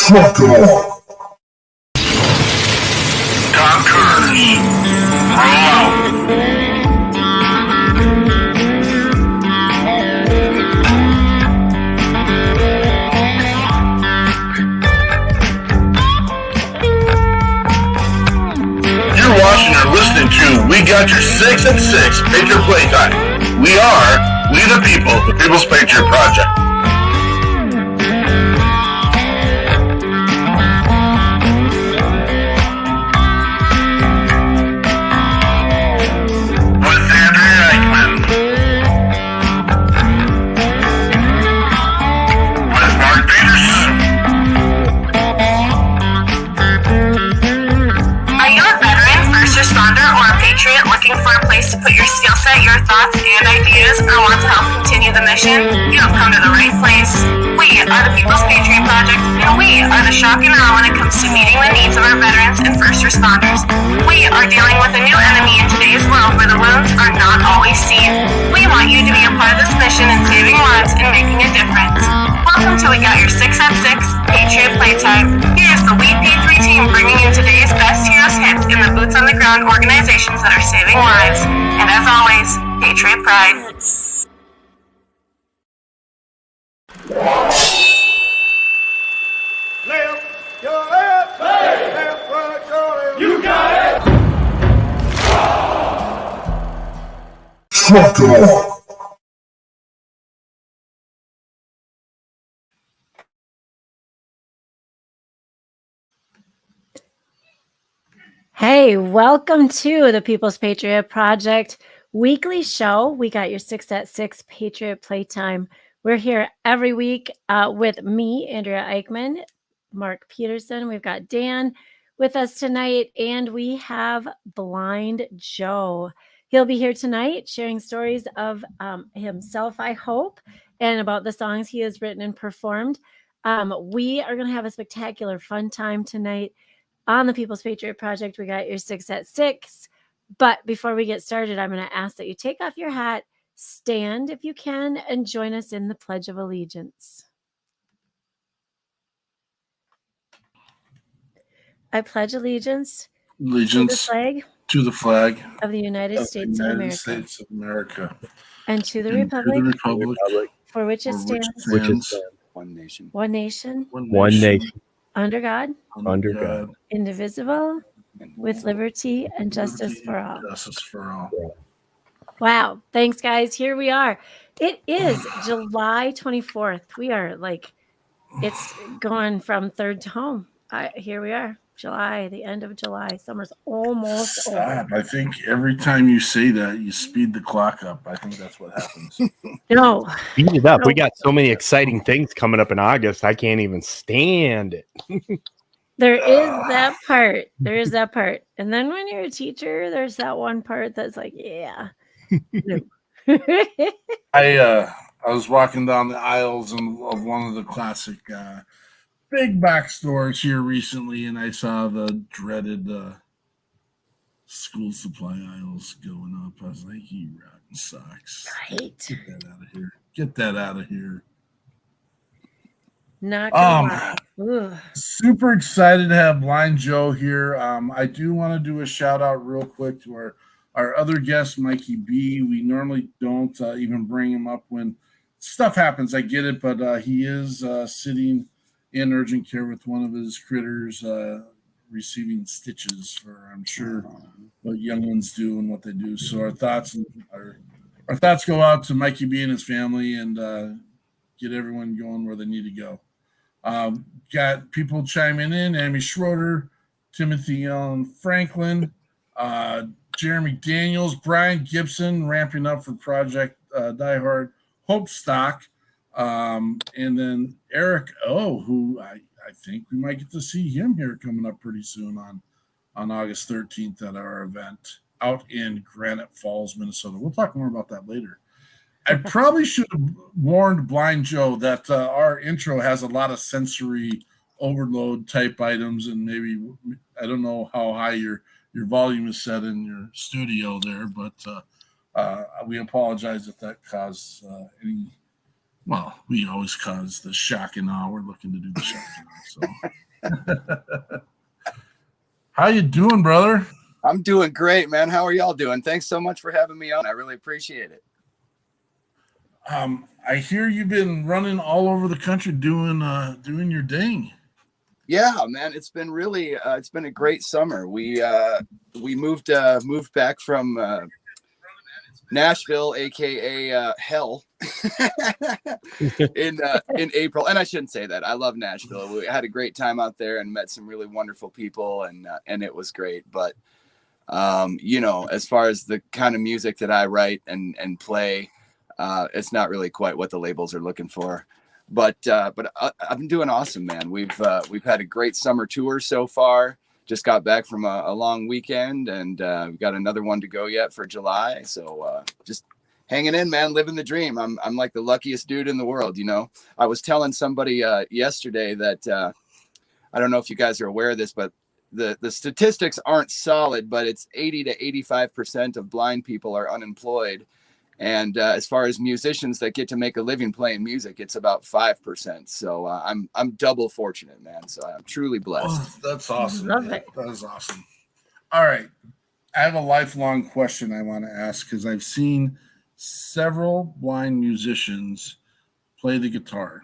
Truck on. Tom Cruise, roll out. You're watching or listening to We Got Your 6 at 6 Patriot Playtime. We are We the People, the People's Patriot Project. For a place to put your skill set, your thoughts, and ideas, or want to help continue the mission, you have come to the right place. We are the People's Patriot Project, and we are the shock and awe when it comes to meeting the needs of our veterans and first responders. We are dealing with a new enemy in today's world where the wounds are not always seen. We want you to be a part of this mission in saving lives and making a difference. Welcome to We Got Your 6 at 6 Patriot Playtime. Here's the WeP3 Team bringing you today's best heroes hits in the boots on the ground organizations that are saving lives. And as always, Patriot Pride. Left, your left, hey. Left, right, your left. You got it! Truck on. Hey, welcome to the People's Patriot Project weekly show. We got your 6 at 6 Patriot Playtime. We're here every week with me, Andrea Eichmann, Mark Peterson. We've got Dan with us tonight, and we have Blind Joe. He'll be here tonight sharing stories of himself, I hope, and about the songs he has written and performed. We are going to have a spectacular fun time tonight. On the People's Patriot Project, we got your 6 at 6. But before we get started, I'm going to ask that you take off your hat, stand if you can, and join us in the Pledge of Allegiance. I pledge allegiance to the flag of the United States of America, and to the and republic, to the republic for which it stands, one nation, one nation, under God, indivisible, with liberty and justice for all. Justice for all. Wow. Thanks, guys. Here we are. It is July 24th. We are it's going from third to home. Here we are. July, the end of July. Summer's almost over. I think every time you say that, you speed the clock up. I think that's what happens. No. Speed it up. We got so many exciting things coming up in August. I can't even stand it. There is that part. There is that part. And then when you're a teacher, there's that one part that's like, yeah. No. I was walking down the aisles of one of the classic big box stores here recently, and I saw the dreaded school supply aisles going up. I was like, you rotten socks. Right. Get that out of here. Get that out of here. Not gonna lie. Super excited to have Blind Joe here. I do want to do a shout out real quick to our other guest, Mikey B. We normally don't even bring him up when stuff happens. I get it, but he is sitting in urgent care with one of his critters receiving stitches for, I'm sure, what young ones do and what they do. So our thoughts go out to Mikey B and his family, and get everyone going where they need to go. Got people chiming in: Amy Schroeder, Timothy Allen Franklin, Jeremy Daniels, Brian Gibson ramping up for Project Die Hard, Hope Stock, and then Eric O, who I think we might get to see him here coming up pretty soon on August 13th at our event out in Granite Falls, Minnesota. We'll talk more about that later. I probably should have warned Blind Joe that our intro has a lot of sensory overload type items, and maybe I don't know how high your volume is set in your studio there, but we apologize if that caused any Well, we always cause the shock and awe. We're looking to do the shock and awe. So, how you doing, brother? I'm doing great, man. How are y'all doing? Thanks so much for having me on. I really appreciate it. I hear you've been running all over the country doing your thing. Yeah, man. It's been really it's been a great summer. We moved back from Nashville, aka hell, in April. And I shouldn't say that. I love Nashville. We had a great time out there and met some really wonderful people, and it was great. But you know, as far as the kind of music that I write and play, it's not really quite what the labels are looking for. But I've been doing awesome, man. We've had a great summer tour so far. Just got back from a long weekend, and we've got another one to go yet for July. So just hanging in, man, living the dream. I'm like the luckiest dude in the world, you know. I was telling somebody yesterday that I don't know if you guys are aware of this, but the statistics aren't solid, but it's 80 to 85% of blind people are unemployed. And as far as musicians that get to make a living playing music, it's about 5%. So I'm double fortunate, man. So I'm truly blessed. Oh, that's awesome. Love it. That is awesome. All right. I have a lifelong question I want to ask because I've seen several blind musicians play the guitar.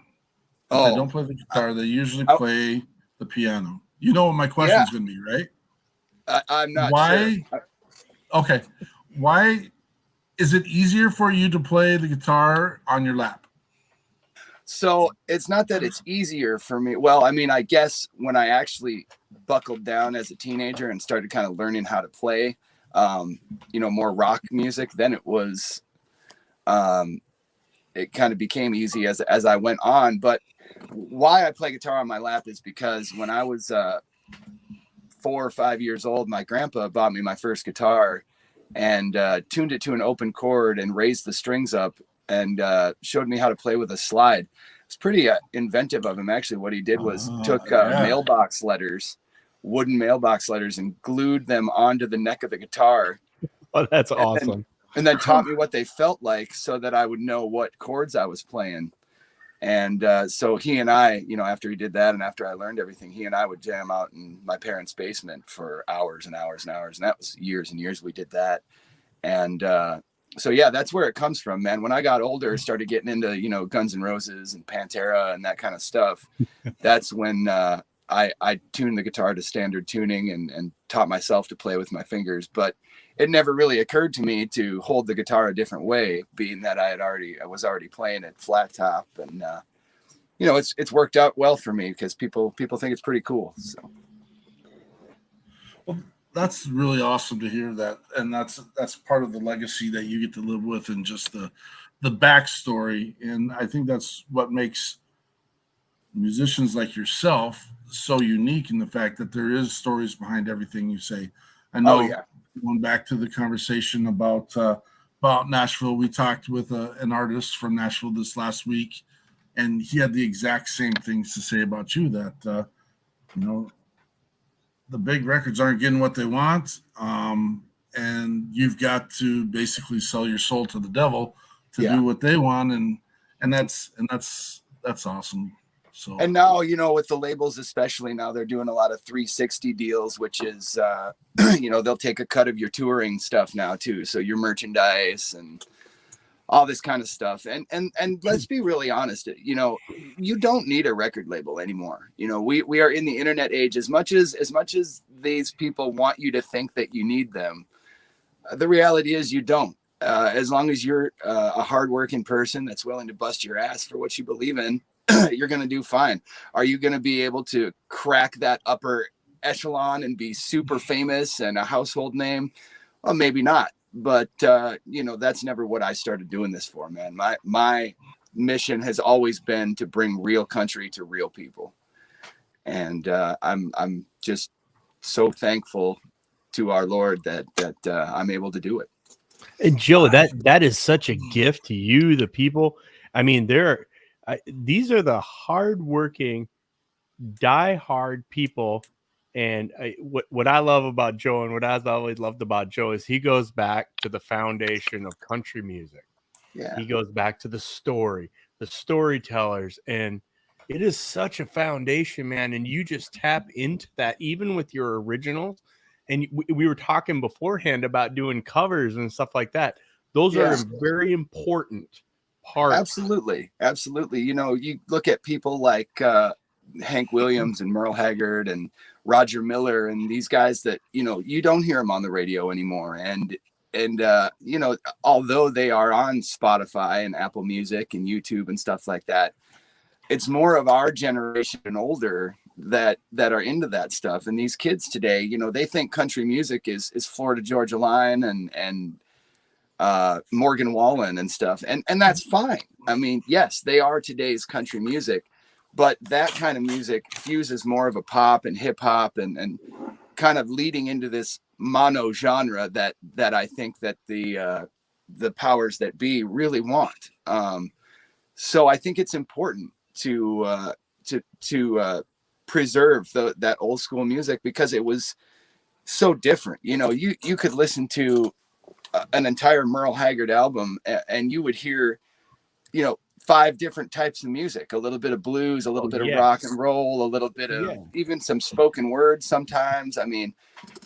If they don't play the guitar, they usually play the piano. You know what my question is going to be, right? I'm not Why? sure. Okay. Why is it easier for you to play the guitar on your lap? So it's not that it's easier for me. Well, I mean, I guess when I actually buckled down as a teenager and started kind of learning how to play, you know, more rock music, then it was, it kind of became easy as I went on. But why I play guitar on my lap is because when I was 4 or 5 years old, my grandpa bought me my first guitar and tuned it to an open chord and raised the strings up and showed me how to play with a slide. It's pretty inventive of him. Actually, what he did was took mailbox letters, wooden mailbox letters, and glued them onto the neck of the guitar. Oh, that's awesome. And then taught me what they felt like so that I would know what chords I was playing. And so he and I, you know, after he did that and after I learned everything, he and I would jam out in my parents' basement for hours and hours and hours. And that was years and years we did that. And so, yeah, that's where it comes from, man. When I got older, started getting into, you know, Guns N' Roses and Pantera and that kind of stuff. That's when I tuned the guitar to standard tuning and taught myself to play with my fingers. But it never really occurred to me to hold the guitar a different way, being that I was already playing it flat top, and you know, it's worked out well for me because people think it's pretty cool. So, well, that's really awesome to hear that, and that's part of the legacy that you get to live with, and just the backstory. And I think that's what makes musicians like yourself so unique in the fact that there is stories behind everything you say. I know. Going back to the conversation about Nashville, we talked with an artist from Nashville this last week, and he had the exact same things to say about you, that you know, the big records aren't getting what they want, and you've got to basically sell your soul to the devil to do what they want, and that's awesome. So, and now, you know, with the labels, especially now, they're doing a lot of 360 deals, which is, you know, they'll take a cut of your touring stuff now too. So your merchandise and all this kind of stuff. And let's be really honest, you know, you don't need a record label anymore. You know, we are in the internet age. As much as these people want you to think that you need them, the reality is you don't. As long as you're a hardworking person that's willing to bust your ass for what you believe in, you're going to do fine. Are you going to be able to crack that upper echelon and be super famous and a household name? Well, maybe not. But, you know, that's never what I started doing this for, man. My mission has always been to bring real country to real people. And I'm just so thankful to our Lord that I'm able to do it. And Joe, that is such a gift to you, the people. I mean, these are the hardworking, die-hard people. And what I love about Joe, and what I've always loved about Joe, is he goes back to the foundation of country music. Yeah. He goes back to the story, the storytellers, and it is such a foundation, man. And you just tap into that even with your originals. And we were talking beforehand about doing covers and stuff like that. Those are very important parts. Absolutely. You know, you look at people like Hank Williams and Merle Haggard and Roger Miller and these guys that, you know, you don't hear them on the radio anymore. And you know, although they are on Spotify and Apple Music and YouTube and stuff like that, it's more of our generation and older that are into that stuff. And these kids today, you know, they think country music is Florida Georgia Line and Morgan Wallen and stuff. And that's fine. I mean, yes, they are today's country music, but that kind of music fuses more of a pop and hip hop and kind of leading into this mono genre that I think that the powers that be really want. So I think it's important to preserve that old school music because it was so different. You know, you could listen to an entire Merle Haggard album and you would hear, you know, 5 different types of music, a little bit of blues, a little bit of rock and roll, a little bit of even some spoken word sometimes. I mean,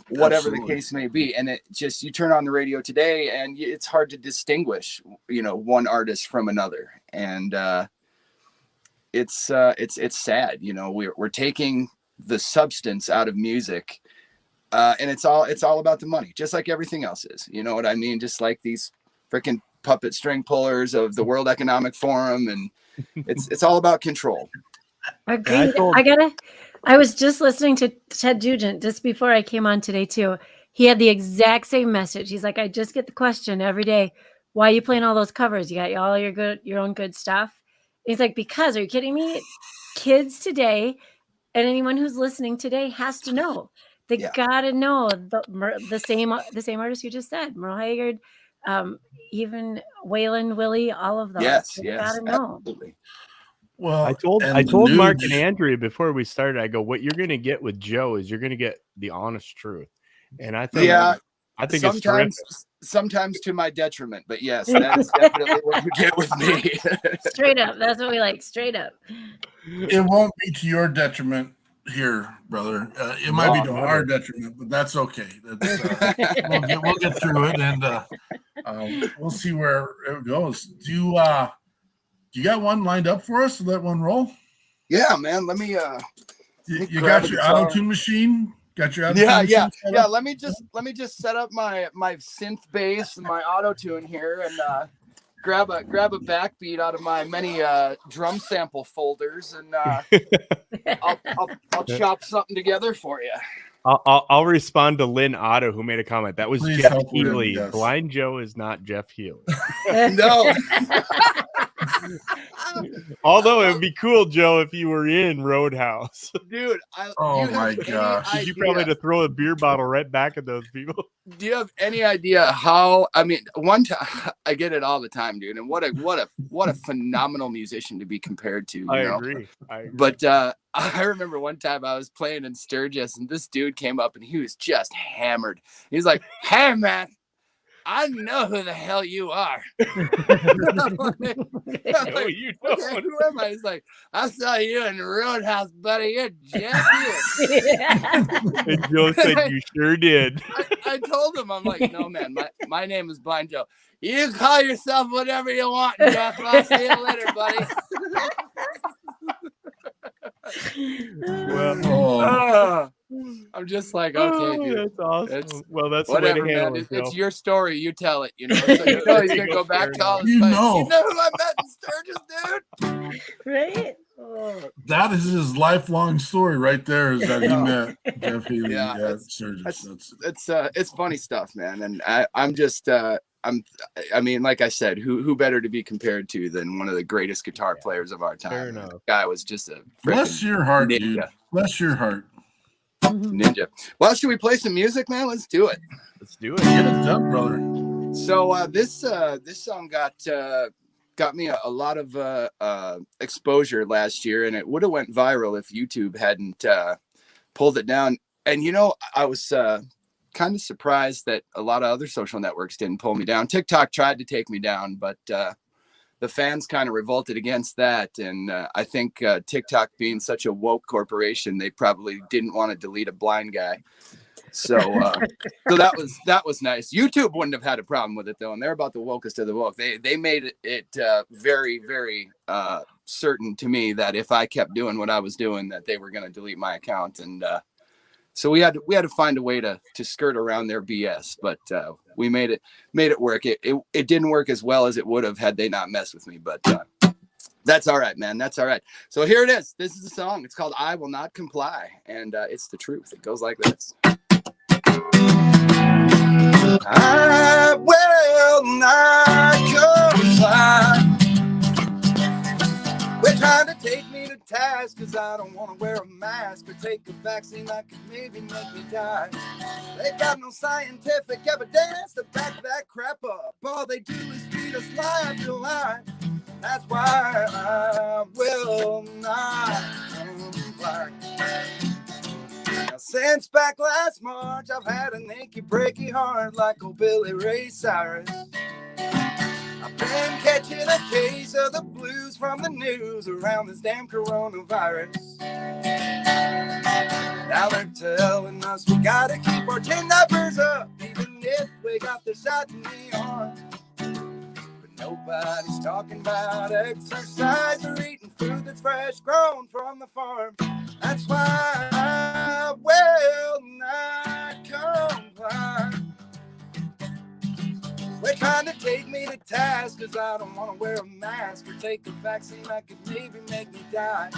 whatever the case may be. And it just, you turn on the radio today and it's hard to distinguish, you know, one artist from another. And it's sad, you know, we're taking the substance out of music. And it's all about the money, just like everything else is. You know what I mean? Just like these freaking puppet string pullers of the World Economic Forum, and it's all about control. Agreed. I was just listening to Ted Nugent just before I came on today too. He had the exact same message. He's like, I just get the question every day, why are you playing all those covers? You got all your own good stuff. He's like, because, are you kidding me? Kids today and anyone who's listening today has to know. They gotta know the same artists you just said, Merle Haggard, even Waylon, Willie, all of those. Yes, gotta know. Absolutely. Well, I told Mark and Andrea before we started, I go, what you're going to get with Joe is you're going to get the honest truth. And I think, it's terrific. Sometimes to my detriment, but yes, that's definitely what you get with me. Straight up. That's what we like. Straight up. It won't be to your detriment here, brother. It might be to our detriment, but that's okay. We'll get through it, and we'll see where it goes. Do you got one lined up for us to let one roll? Yeah, man. Let me. You got your auto tune machine. Got your auto tune machine? Yeah. Let me just set up my synth bass and my auto tune here, and grab a backbeat out of my many drum sample folders, and I'll chop something together for you. I'll respond to Lynn Otto, who made a comment. That was Please Jeff Healy. Yes. Blind Joe is not Jeff Healy. No. Although it would be cool, Joe, if you were in Roadhouse. Dude, my gosh. You probably had to throw a beer bottle right back at those people. Do you have any idea how, I mean, one time I get it all the time, dude. And what a phenomenal musician to be compared to. I agree. But I remember one time I was playing in Sturgis and this dude came up and he was just hammered. He's like, hey man, I know who the hell you are. I'm like, no, you don't. Okay, who am I? He's like, I saw you in the Roadhouse, buddy. You're Jeff Hewitt. And Joe said, you sure did. I told him, I'm like, no, man, my name is Blind Joe. You call yourself whatever you want, Jeff. I'll see you later, buddy. Well, I'm just like, okay, dude. That's awesome. That's whatever, the way to handle man. it, It's your story. You tell it. You know, so you know he's gonna go back to all his fights. You know who I met in Sturgis, dude? Right? That is his lifelong story right there. Is that he met Jeff Healy at Sturgis. It's funny stuff, man. And I'm just I mean, like I said, who better to be compared to than one of the greatest guitar players of our time? Fair enough. The guy was just a bless your heart, ninja. dude. Bless your heart. Ninja. Well, should we play some music, man? Let's do it. Let's do it. Get it done, brother. So this song got me a lot of exposure last year, and it would have went viral if YouTube hadn't pulled it down. And you know, I was kind of surprised that a lot of other social networks didn't pull me down. TikTok tried to take me down, but the fans kind of revolted against that. And I think TikTok being such a woke corporation, they probably didn't want to delete a blind guy. So so that was nice. YouTube wouldn't have had a problem with it though, and they're about the wokest of the woke. They made it very, very certain to me that if I kept doing what I was doing, that they were going to delete my account. And so we had to find a way to skirt around their BS, but we made it work. It didn't work as well as it would have had they not messed with me, but that's all right, man. That's all right. So here it is. This is the song. It's called "I Will Not Comply," and it's the truth. It goes like this. I will not comply. We're trying to take me to task because I don't want to wear a mask or take a vaccine that could maybe make me die. They got no scientific evidence to back that crap up. All they do is feed us lie after lie. That's why I will not comply. Now, since back last March, I've had an achy, breaky heart like old Billy Ray Cyrus. I've been catching a case of the blues from the news around this damn coronavirus. Now they're telling us we gotta keep our chin numbers up, even if we got the shot in the arm. But nobody's talking about exercise or eating food that's fresh grown from the farm. That's why I will not comply. They're trying to take me to task because I don't want to wear a mask or take a vaccine that could maybe make me die.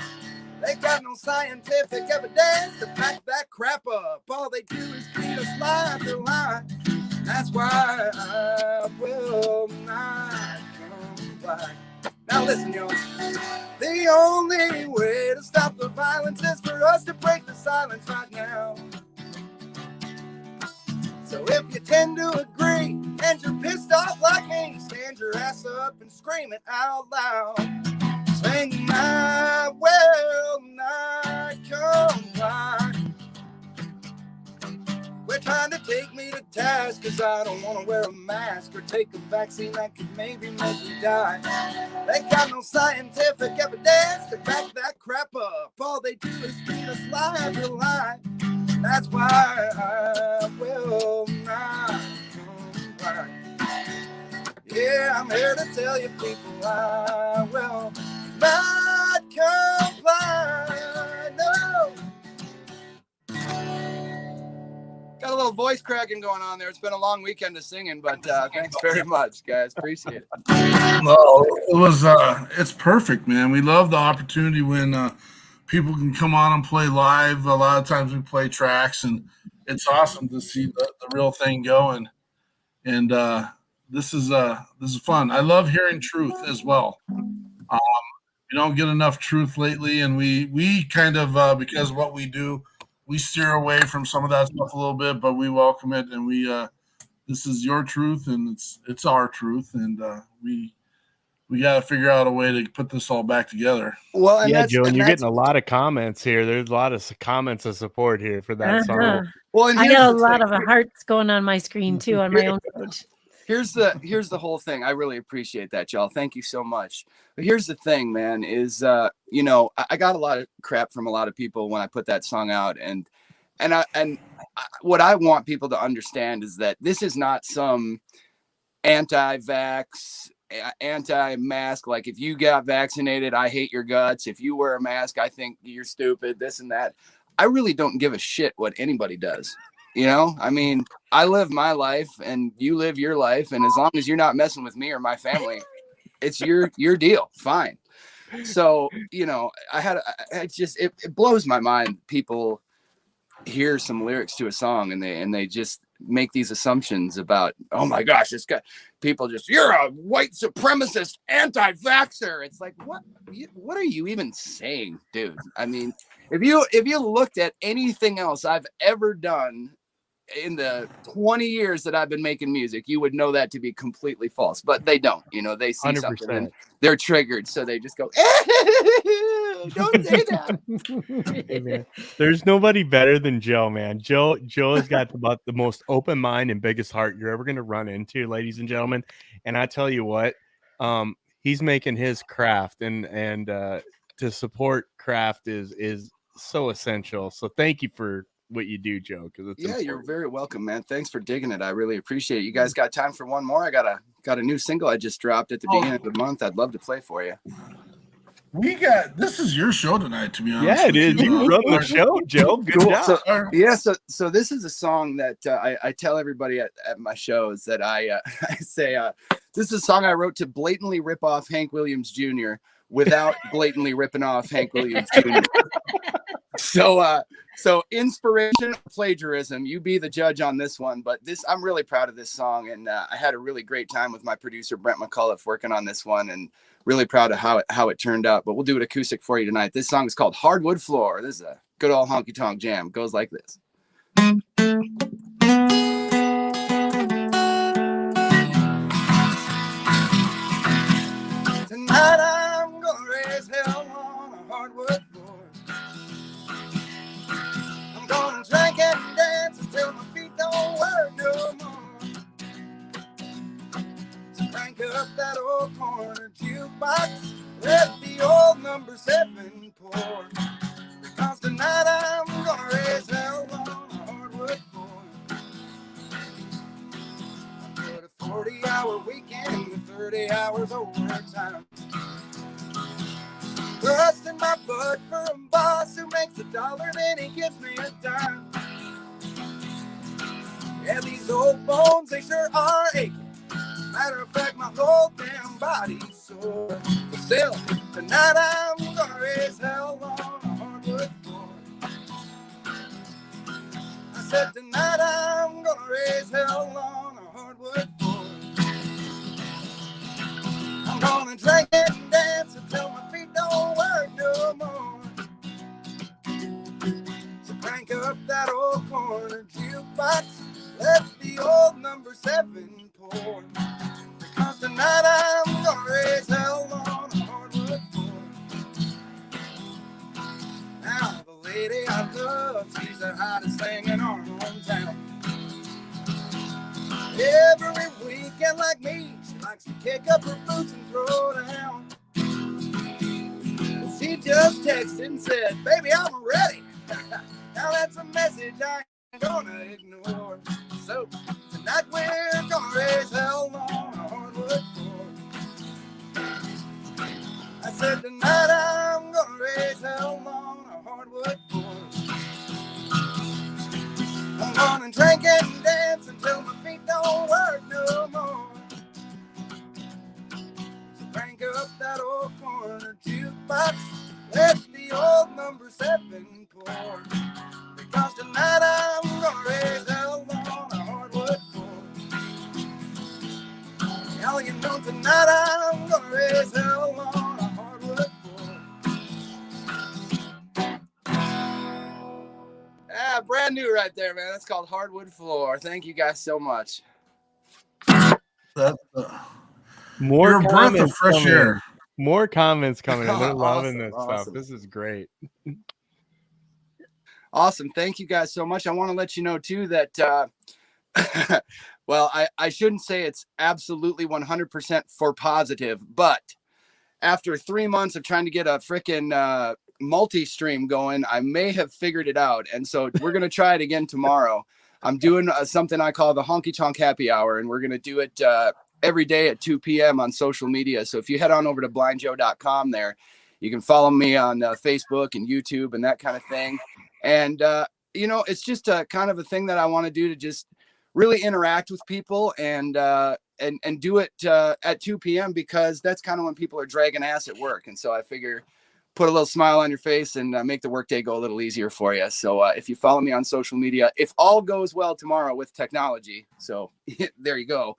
They got no scientific evidence to back that crap up. All they do is feed us lie after lie. That's why I will not comply. Now listen, y'all. The only way to stop the violence is for us to break the silence right now. So if you tend to agree and you're pissed off like me, stand your ass up and scream it out loud. Saying I will not comply. We're trying to take me to task because I don't want to wear a mask or take a vaccine that could maybe make me die. They got no scientific evidence to back that crap up. All they do is feed us lie after lie. That's why I will not comply. Yeah, I'm here to tell you people I will not comply. No. Got a little voice cracking going on there. It's been a long weekend of singing, but thanks very much, guys. Appreciate it. No, it was it's perfect, man. We love the opportunity when people can come on and play live. A lot of times we play tracks, and it's awesome to see the real thing going. And this is fun. I love hearing truth as well. We don't get enough truth lately, and we kind of because of what we do, we steer away from some of that stuff a little bit, but we welcome it, and we this is your truth, and it's our truth, and we got to figure out a way to put this all back together. Well, and yeah, Joe, and you're getting a lot of comments here. There's a lot of comments of support here for that song. Well, and I got a lot of hearts going on my screen too on my own page. Here's the whole thing. I really appreciate that, y'all. Thank you so much. But here's the thing, man, is you know, I got a lot of crap from a lot of people when I put that song out, and what I want people to understand is that this is not some anti-vax, anti-mask, like if you got vaccinated, I hate your guts. If you wear a mask, I think you're stupid, this and that. I really don't give a shit what anybody does. You know, I mean, I live my life and you live your life. And as long as you're not messing with me or my family, it's your deal. Fine. So, you know, it blows my mind. People hear some lyrics to a song and they just make these assumptions about, oh my gosh, this guy, people just, you're a white supremacist anti-vaxxer. It's like, what are you even saying, dude? I mean, if you looked at anything else I've ever done in the 20 years that I've been making music, you would know that to be completely false, but they don't. You know, they see 100%. Something and they're triggered, so they just go, don't say that. Hey, man, there's nobody better than Joe, man. Joe has got about the most open mind and biggest heart you're ever going to run into, ladies and gentlemen. And I tell you what, he's making his craft, and to support craft is so essential. So thank you for what you do, Joe, because it's important. You're very welcome, man. Thanks for digging it. I really appreciate it. You guys got time for one more? I got a new single I just dropped at the beginning of the month. I'd love to play for you. This is your show tonight, to be honest. Yeah, it is. You run the show, Joe. Good job. So this is a song that I tell everybody at my shows that I say this is a song I wrote to blatantly rip off Hank Williams Jr. without blatantly ripping off Hank Williams Jr. So inspiration, plagiarism, you be the judge on this one. But I'm really proud of this song, and I had a really great time with my producer Brent McCullough working on this one, and really proud of how it turned out. But we'll do it acoustic for you tonight. This song is called Hardwood Floor. This is a good old honky tonk jam. It goes like this. Tonight I'm gonna raise hell on a hardwood floor. I'm gonna drink and dance until my feet don't work no more. So crank up that old corner jukebox, let the old number 7 pour. Because tonight I'm gonna raise hell on a hardwood floor. I put a 40-hour weekend with 30 hours overtime. Busting my butt for a boss who makes $1, then he gives me a dime. Yeah, these old bones, they sure are aching. Matter of fact, my whole damn body's sore. But still, tonight I'm gonna raise hell on a hardwood floor. I said tonight I'm gonna raise hell on a hardwood floor. I'm gonna drink and dance until my feet don't work no more. So crank up that old corner jukebox, let the old number 7 pour. Because tonight I'm gonna raise hell on a hardwood floor. Now the lady I love, she's the hottest thing in our hometown. Every weekend like me, she likes to kick up her boots and throw down. She just texted and said, baby, I'm ready. Now that's a message I ain't gonna ignore. So tonight we're gonna raise hell on a hardwood floor. I said tonight I'm gonna raise hell on a hardwood floor. I'm gonna drink and dance until my feet don't work no more. So crank up that old corner jukebox, let the old number 7 pour. Because tonight I'm gonna raise hell on a hardwood floor. Hell, you know tonight I'm gonna raise hell on a hardwood floor. Brand new right there, man. That's called Hardwood Floor. Thank you guys so much. More You're a breath of fresh air. More comments coming in. They're loving this Awesome. stuff. This is great. Awesome. Thank you guys so much. I want to let you know too that well, I shouldn't say it's absolutely 100% for positive, but after 3 months of trying to get a freaking multi-stream going, I may have figured it out. And so we're going to try it again tomorrow. I'm doing something I call the Honky Tonk Happy Hour, and we're going to do it every day at 2 p.m. on social media. So if you head on over to blindjoe.com there, you can follow me on Facebook and YouTube and that kind of thing. And, you know, it's just a kind of a thing that I want to do to just really interact with people and do it at 2 p.m. because that's kind of when people are dragging ass at work. And so I figure put a little smile on your face and make the workday go a little easier for you. So if you follow me on social media, if all goes well tomorrow with technology, so there you go.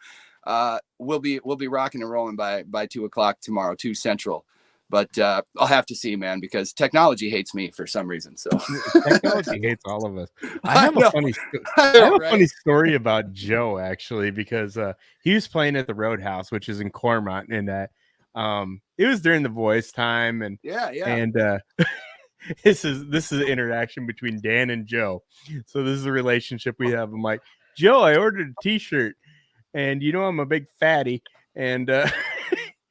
We'll be rocking and rolling by 2 o'clock tomorrow, 2 Central. But I'll have to see, man, because technology hates me for some reason. So technology hates all of us. I have a funny story about Joe, actually, because he was playing at the Roadhouse, which is in Cormont, and it was during the voice time, and and this is an interaction between Dan and Joe. So this is a relationship we have. I'm like, Joe, I ordered a T-shirt, and you know I'm a big fatty, and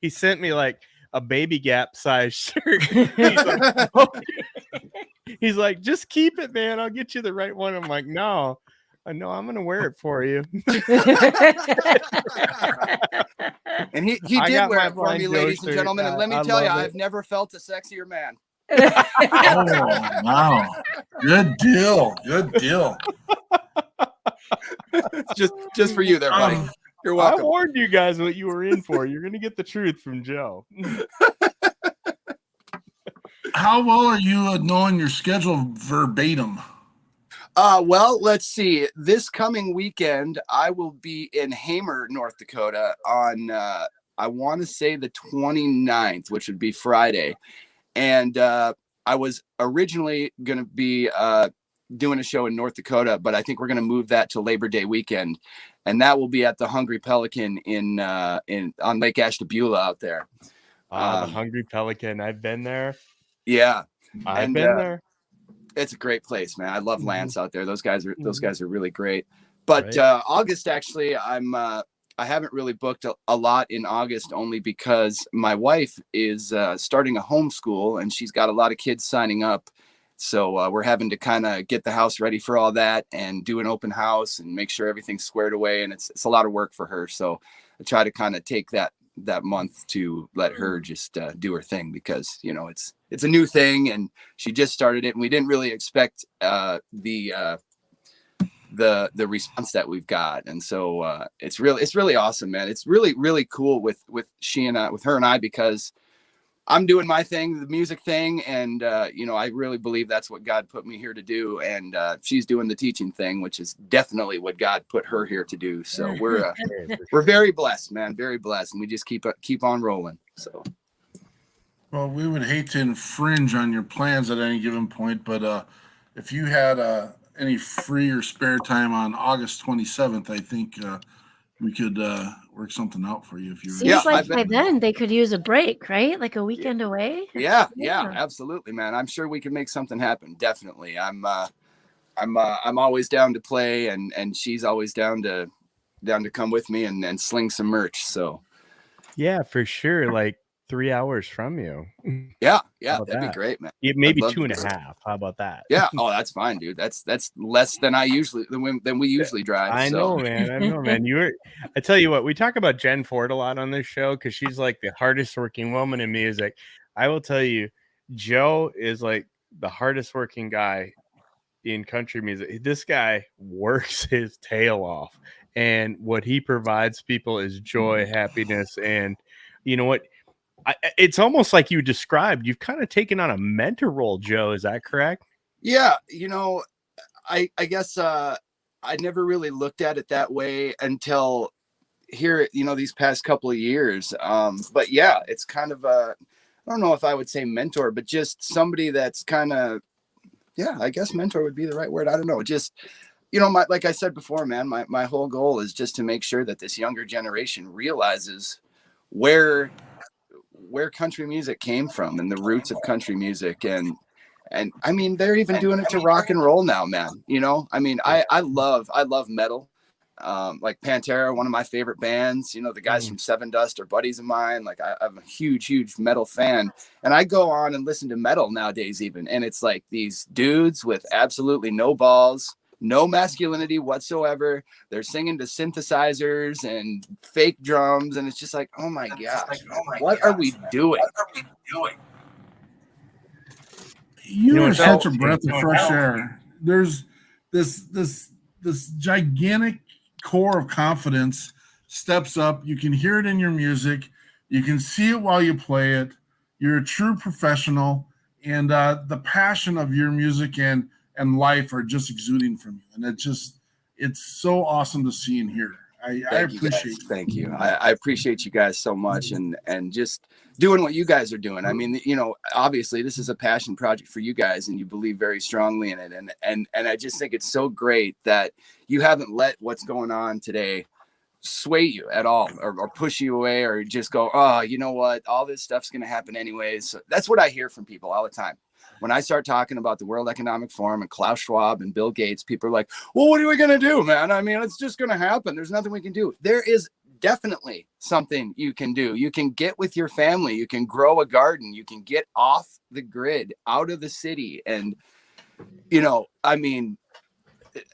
he sent me like a Baby Gap size shirt. He's like, "Oh." He's like, just keep it, man. I'll get you the right one. I'm like, no, I know I'm gonna wear it for you. And he I did got wear my it for Blind me, Joe ladies and shirt. gentlemen. And let me I tell you, love it. I've never felt a sexier man. Oh, wow. Good deal. Good deal. just for you there, buddy. You're I welcome. warned you guys what you were in for. You're gonna get the truth from Joe. How well are you at knowing your schedule verbatim? Well, let's see. This coming weekend, I will be in Hamer, North Dakota on, I want to say the 29th, which would be Friday. And I was originally going to be doing a show in North Dakota, but I think we're going to move that to Labor Day weekend. And that will be at the Hungry Pelican on Lake Ashtabula out there. The Hungry Pelican. I've been there. Yeah. I've been there. It's a great place, man. I love Lance out there. Those guys are really great. But Right. August, actually, I haven't really booked a lot in August, only because my wife is starting a homeschool and she's got a lot of kids signing up. So we're having to kind of get the house ready for all that and do an open house and make sure everything's squared away. And it's a lot of work for her. So I try to kind of take that month to let her just do her thing, because it's a new thing and she just started it, and we didn't really expect the response that we've got. And so it's really awesome, man. It's really cool with her and I, because I'm doing my thing, the music thing, and I really believe that's what God put me here to do, and she's doing the teaching thing, which is definitely what God put her here to do. So we're very blessed, man, very blessed, and we just keep on rolling. So, Well, we would hate to infringe on your plans at any given point, but if you had any free or spare time on August 27th, I think we could work something out for you. If you Seems like by then they could use a break, right? Like a weekend away. Yeah, absolutely, man. I'm sure we can make something happen. Definitely. I'm always down to play, and she's always down to come with me and sling some merch. So Yeah, for sure. Like 3 hours from you. Yeah, that'd be great, man. Yeah, maybe 2.5. How about that? Yeah. Oh, that's fine, dude. That's less than we usually drive. I know, man. I tell you what, we talk about Jen Ford a lot on this show because she's like the hardest working woman in music. I will tell you, Joe is like the hardest working guy in country music. This guy works his tail off, and what he provides people is joy, happiness, and you know what? It's almost like you described. You've kind of taken on a mentor role, Joe. Is that correct? Yeah, I guess I never really looked at it that way until here, these past couple of years. But yeah, it's kind of I don't know if I would say mentor, but just somebody that's kind of, yeah, I guess mentor would be the right word. I don't know. Just, like I said before, man, my whole goal is just to make sure that this younger generation realizes where country music came from and the roots of country music. And I mean, they're even doing it to rock and roll now, man. I mean, I love metal. Like Pantera, one of my favorite bands, the guys from Seven Dust are buddies of mine. Like I'm a huge metal fan, and I go on and listen to metal nowadays even. And it's like these dudes with absolutely no balls, no masculinity whatsoever. They're singing to synthesizers and fake drums. And it's just like, oh my gosh, what are we doing? You are such a breath of fresh air. There's this gigantic core of confidence steps up. You can hear it in your music. You can see it while you play it. You're a true professional, and the passion of your music and life are just exuding from you. And it's so awesome to see and hear. I appreciate it. Thank you. I appreciate you guys so much, and just doing what you guys are doing. I mean, obviously this is a passion project for you guys, and you believe very strongly in it. And I just think it's so great that you haven't let what's going on today sway you at all, or push you away, or just go, oh, you know what? All this stuff's going to happen anyways. So that's what I hear from people all the time. When I start talking about the World Economic Forum and Klaus Schwab and Bill Gates, people are like, well, what are we going to do, man? I mean, it's just going to happen. There's nothing we can do. There is definitely something you can do. You can get with your family. You can grow a garden. You can get off the grid, out of the city. And, I mean,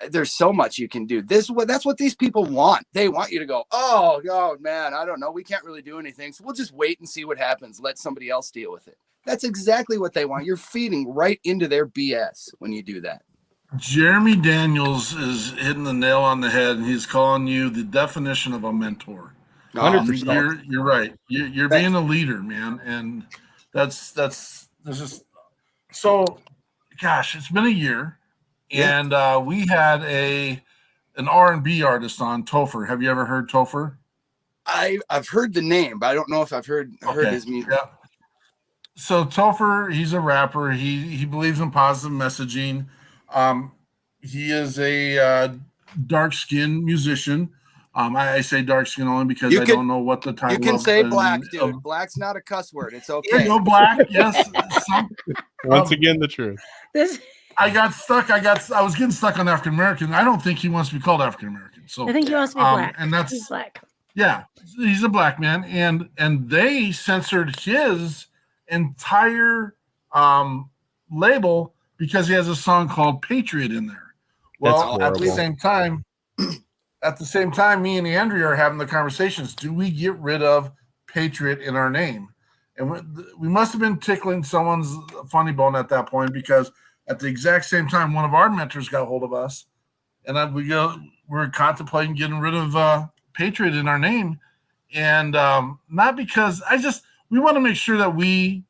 there's so much you can do. That's what these people want. They want you to go, oh man, I don't know. We can't really do anything. So we'll just wait and see what happens. Let somebody else deal with it. That's exactly what they want. You're feeding right into their BS when you do that. Jeremy Daniels is hitting the nail on the head, and he's calling you the definition of a mentor. 100%. You're right. You're being a leader, man, and that's just so. Gosh, it's been a year, and we had an R&B artist on, Topher. Have you ever heard Topher? I've heard the name, but I don't know if I've heard his music. Yeah. So Topher, he's a rapper. He believes in positive messaging. He is a dark-skinned musician. I say dark-skinned only because I don't know what the title. You can say black, dude. Black's not a cuss word. It's okay. No black. Yes. Once again, the truth. I got stuck. I was getting stuck on African American. I don't think he wants to be called African American. So I think he wants to be black. And that's he's black. Yeah, he's a black man, and they censored his entire label because he has a song called Patriot in there. Well, at the same time, me and Andrea are having the conversations. Do we get rid of Patriot in our name? And we must have been tickling someone's funny bone at that point, because at the exact same time, one of our mentors got hold of us, and we're contemplating getting rid of Patriot in our name. And not because we want to make sure that we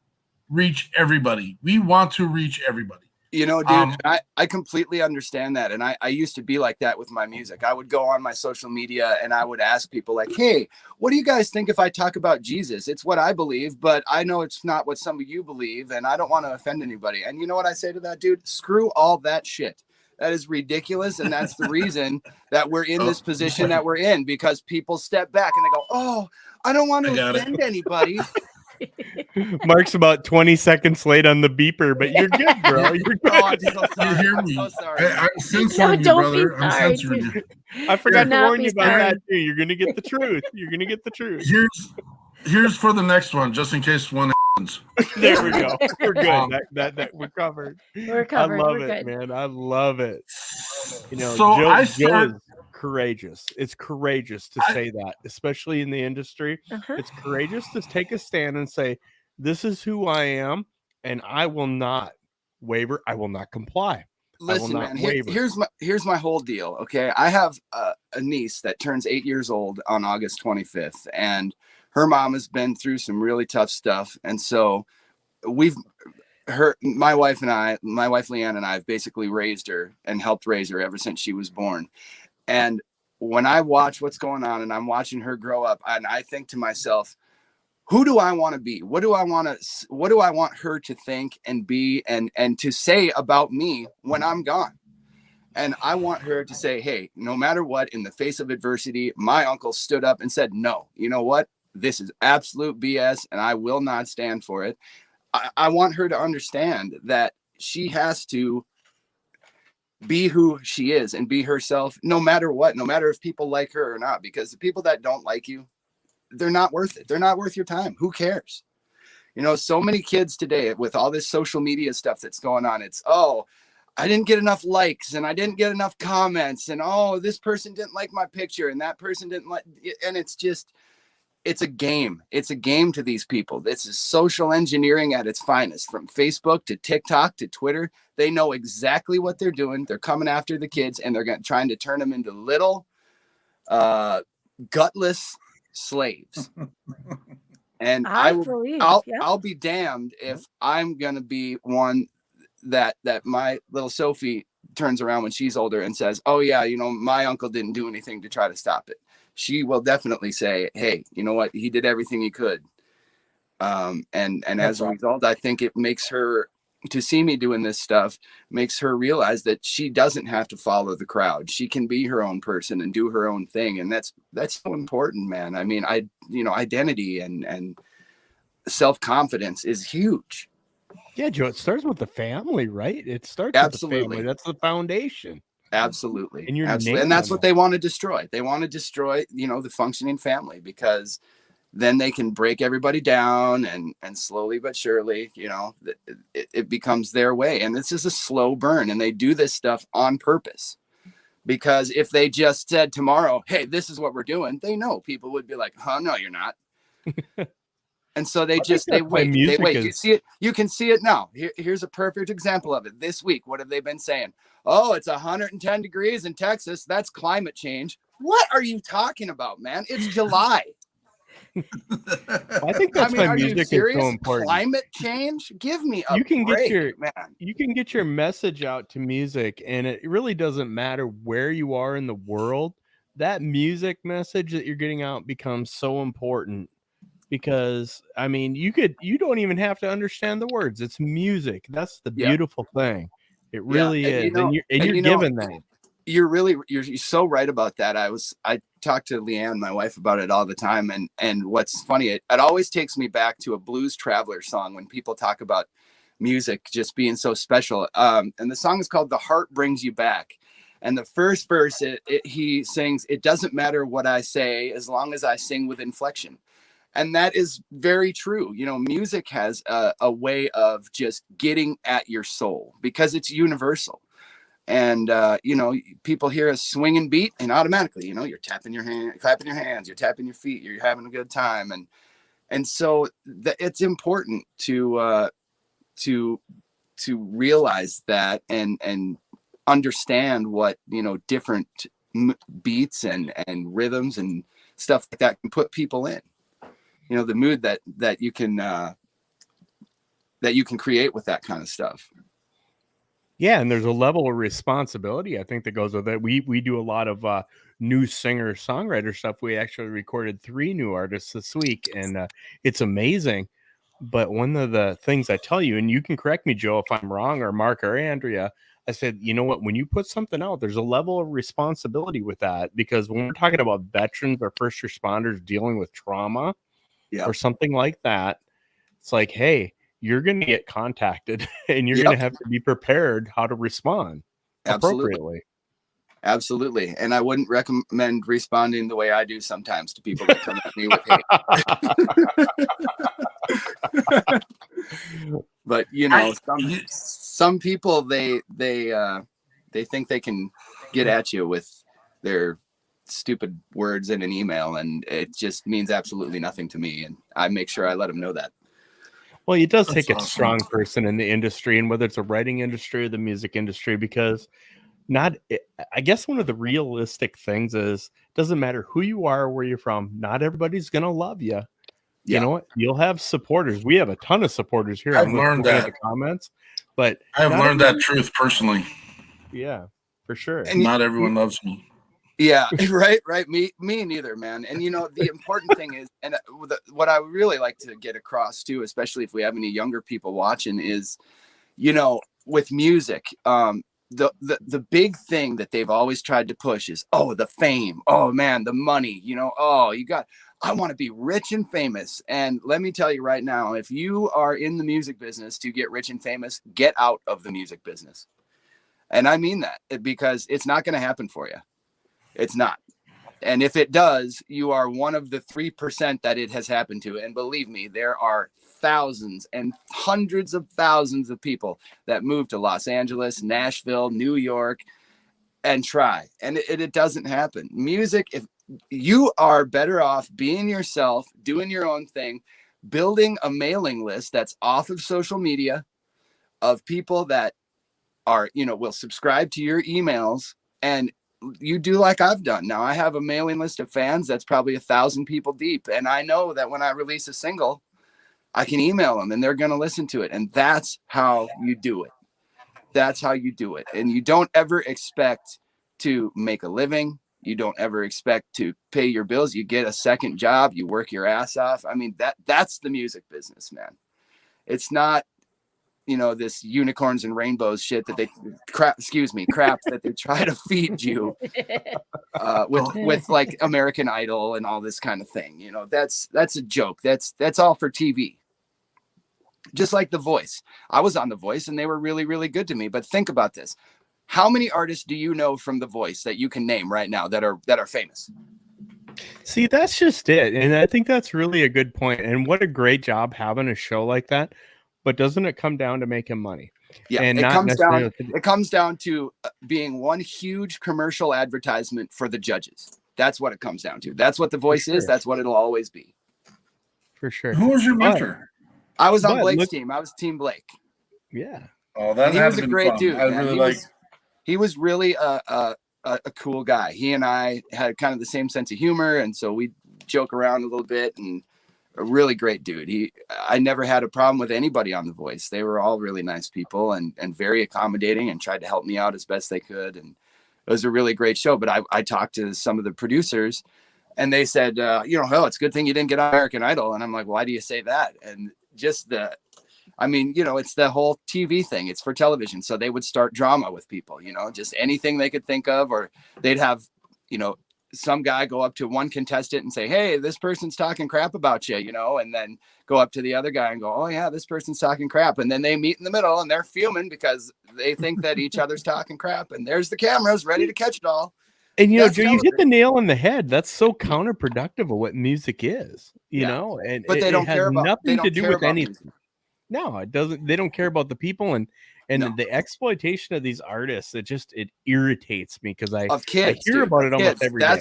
reach everybody. We want to reach everybody. Dude, I completely understand that. And I used to be like that with my music. I would go on my social media and I would ask people like, hey, what do you guys think if I talk about Jesus? It's what I believe, but I know it's not what some of you believe, and I don't want to offend anybody. And you know what I say to that, dude? Screw all that shit. That is ridiculous. And that's the reason that we're in this position that we're in, because people step back and they go, oh, I don't want to offend anybody. Mark's about 20 seconds late on the beeper, but you're good, bro. You're good. Oh, I'm so sorry. You hear me? I'm so sorry. I'm censoring you, brother. I'm censoring you. I forgot to warn you about that too. You're gonna get the truth. You're gonna get the truth. Here's for the next one, just in case one happens. There we go. We're good. That we're covered. We're covered. I love we're it, good. man. I love it. So Joe is courageous. It's courageous to say that, especially in the industry. It's courageous to take a stand and say, this is who I am, and I will not waver. I will not comply. Listen, man, here's my whole deal. Okay. I have a niece that turns 8 years old on August 25th, and her mom has been through some really tough stuff. And so my wife Leanne and I have basically raised her and helped raise her ever since she was born. And when I watch what's going on and I'm watching her grow up, and I think to myself, who do I want to be? What do I want her to think and be and to say about me when I'm gone? And I want her to say, hey, no matter what, in the face of adversity, my uncle stood up and said, no, you know what? This is absolute BS, and I will not stand for it. I want her to understand that she has to be who she is and be herself, no matter what, no matter if people like her or not, because the people that don't like you, they're not worth it. They're not worth your time. Who cares? So many kids today with all this social media stuff that's going on, it's, oh, I didn't get enough likes and I didn't get enough comments, and oh, this person didn't like my picture and that person didn't like, and it's a game. It's a game to these people. This is social engineering at its finest, from Facebook to TikTok to Twitter. They know exactly what they're doing. They're coming after the kids, and they're trying to turn them into little gutless slaves. And I'll be damned if I'm going to be one that my little Sophie turns around when she's older and says, oh yeah, my uncle didn't do anything to try to stop it. She will definitely say, hey, you know what? He did everything he could. And as a result, I think it makes her, to see me doing this stuff, makes her realize that she doesn't have to follow the crowd. She can be her own person and do her own thing. And that's so important, man. I mean, identity and self-confidence is huge. Yeah, Joe, it starts with the family, right? It starts Absolutely. with the family. That's the foundation. Absolutely. And you're Absolutely. And nailing that's what it. they want to destroy. They want to destroy, the functioning family, because then they can break everybody down, and slowly but surely, it becomes their way. And this is a slow burn, and they do this stuff on purpose, because if they just said tomorrow, hey, this is what we're doing, they know people would be like, oh, no, you're not. And so they wait. You can see it now. Here's a perfect example of it. This week, what have they been saying? Oh, it's 110 degrees in Texas. That's climate change. What are you talking about, man? It's July. I think that's why music is so important. Climate change? Give me a break, man. You can get your message out to music, and it really doesn't matter where you are in the world. That music message that you're getting out becomes so important, because I mean, you don't even have to understand the words. It's music. That's the beautiful thing. It really is. You're given that. You're so right about that. I talk to Leanne, my wife, about it all the time. And what's funny, it always takes me back to a Blues Traveler song when people talk about music just being so special. And the song is called "The Heart Brings You Back." And the first verse, he sings, "It doesn't matter what I say as long as I sing with inflection." And that is very true. Music has a way of just getting at your soul because it's universal. And, people hear a swinging beat, and automatically, you're tapping your hand, clapping your hands, you're tapping your feet, you're having a good time. And so it's important to realize that and understand what, different beats and rhythms and stuff like that can put people in, the mood that you can create with that kind of stuff. Yeah, and there's a level of responsibility, I think, that goes with it. We do a lot of new singer-songwriter stuff. We actually recorded 3 new artists this week, and it's amazing. But one of the things I tell you, and you can correct me, Joe, if I'm wrong, or Mark or Andrea, I said, you know what? When you put something out, there's a level of responsibility with that, because when we're talking about veterans or first responders dealing with trauma or something like that, it's like, hey, you're going to get contacted, and you're going to have to be prepared how to respond appropriately. Absolutely. And I wouldn't recommend responding the way I do sometimes to people that come at me with hate. But some people, they think they can get at you with their stupid words in an email, and it just means absolutely nothing to me. And I make sure I let them know that. Well, it does take a strong person in the industry, and whether it's a writing industry or the music industry, because I guess one of the realistic things is, it doesn't matter who you are or where you're from, not everybody's going to love you. You know what? You'll have supporters. We have a ton of supporters here. I've learned that. The comments, but I've learned that truth personally. Yeah, for sure. And not everyone loves me. Yeah, right. Me neither, man. And the important thing is, and what I really like to get across too, especially if we have any younger people watching, is, with music, the big thing that they've always tried to push is, the fame. Oh man, the money. I want to be rich and famous. And let me tell you right now, if you are in the music business to get rich and famous, get out of the music business. And I mean that, because it's not going to happen for you. It's not. And if it does, you are one of the 3% that it has happened to. And believe me, there are thousands and hundreds of thousands of people that move to Los Angeles, Nashville, New York, and try. And it doesn't happen. Music, if you are better off being yourself, doing your own thing, building a mailing list that's off of social media of people that are, will subscribe to your emails, and you do like I've done. Now I have a mailing list of fans that's probably 1,000 people deep. And I know that when I release a single, I can email them and they're going to listen to it. And that's how you do it. That's how you do it. And you don't ever expect to make a living. You don't ever expect to pay your bills. You get a second job, you work your ass off. I mean, that's the music business, man. It's not, this unicorns and rainbows shit that they crap that they try to feed you with like American Idol and all this kind of thing. That's a joke. That's all for TV. Just like The Voice. I was on The Voice and they were really, really good to me. But think about this. How many artists do you know from The Voice that you can name right now that are famous? See, that's just it. And I think that's really a good point. And what a great job having a show like that. But doesn't it come down to making money? Yeah, And it not comes down. necessarily It comes down to being one huge commercial advertisement for the judges. That's what it comes down to. That's what The Voice is. sure. That's what it'll always be. for sure. Who was your But- mentor? I was on But Blake's look- team. I was Team Blake. Yeah. Oh, that And he had was to a been great fun. dude. I Man. really He was really a cool guy. He and I had kind of the same sense of humor, and so we joke around a little bit. And a really great dude. I never had a problem with anybody on The Voice. They were all really nice people and very accommodating and tried to help me out as best they could. And it was a really great show. But I talked to some of the producers, and they said, hell, it's a good thing you didn't get on American Idol. And I'm like, why do you say that? And just it's the whole TV thing. It's for television. So they would start drama with people, just anything they could think of, or they'd have, some guy go up to one contestant and say, hey, this person's talking crap about you, and then go up to the other guy and go, oh yeah, this person's talking crap. And then they meet in the middle and they're fuming because they think that each other's talking crap. And there's the cameras ready to catch it all. And That's Joe, you hit the nail on the head. That's so counterproductive of what music is, and but they don't has care about nothing to do with anything. music. No, it doesn't. They don't care about the people and No. the exploitation of these artists. It irritates me because I Kids, hear about it almost every day.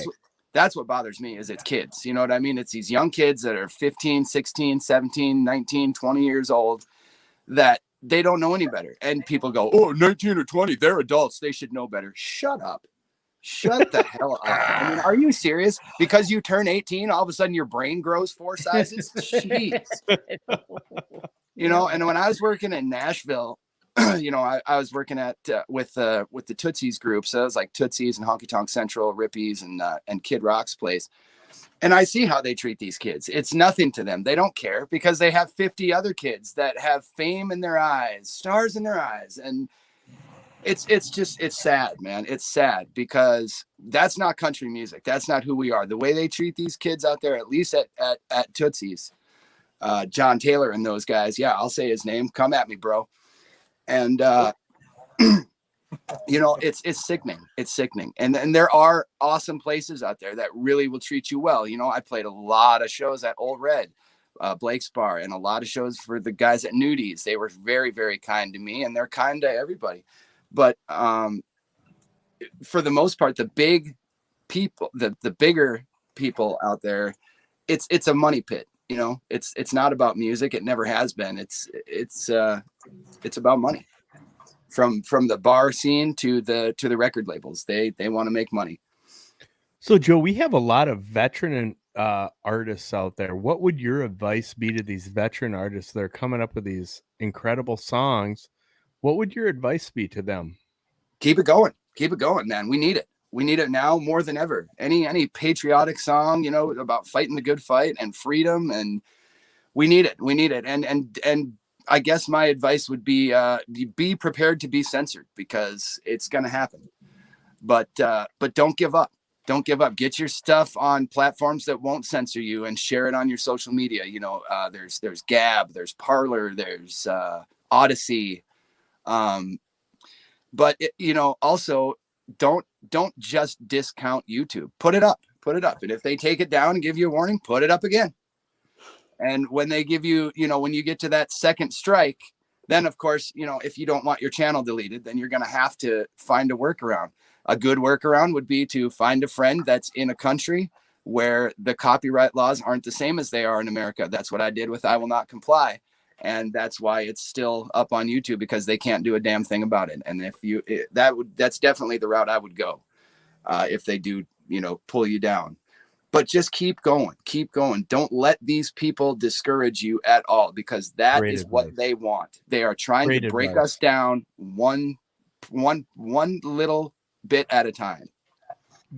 That's what bothers me is it's kids. You know what I mean? It's these young kids that are 15, 16, 17, 19, 20 years old that they don't know any better. And people go, oh, 19 or 20, they're adults. They should know better. Shut up. Shut the hell up. I mean, are you serious? Because you turn 18, all of a sudden your brain grows 4 sizes? Jeez. And when I was working in Nashville, I was working at with the Tootsies group. So it was like Tootsies and Honky Tonk Central, Rippies, and Kid Rock's place. And I see how they treat these kids. It's nothing to them. They don't care because they have 50 other kids that have fame in their eyes, stars in their eyes. And it's sad, man. It's sad because that's not country music. That's not who we are. The way they treat these kids out there, at least at Tootsies, John Taylor and those guys. Yeah, I'll say his name. Come at me, bro. And, it's sickening. It's sickening. And there are awesome places out there that really will treat you well. I played a lot of shows at Old Red, Blake's Bar, and a lot of shows for the guys at Nudies. They were very, very kind to me, and they're kind to everybody. But for the most part, the big people, the bigger people out there, it's a money pit. It's not about music. It never has been. It's about money. From the bar scene to the record labels, they want to make money. So, Joe, we have a lot of veteran artists out there. What would your advice be to these veteran artists that are coming up with these incredible songs? What would your advice be to them? Keep it going, man. We need it. We need it now more than ever. Any patriotic song, about fighting the good fight and freedom, and we need it. And I guess my advice would be prepared to be censored because it's going to happen. But don't give up. Don't give up. Get your stuff on platforms that won't censor you and share it on your social media. There's Gab, there's Parler, there's Odyssey. But also don't just discount YouTube. Put it up. And if they take it down and give you a warning, put it up again. And when they give you, when you get to that second strike, then of course, if you don't want your channel deleted, then you're going to have to find a workaround. A good workaround would be to find a friend that's in a country where the copyright laws aren't the same as they are in America. That's what I did with I Will Not Comply. And that's why it's still up on YouTube, because they can't do a damn thing about it. And that's definitely the route I would go if they do, pull you down. But just keep going. Don't let these people discourage you at all, because that is what they want. They are trying to break us down one little bit at a time.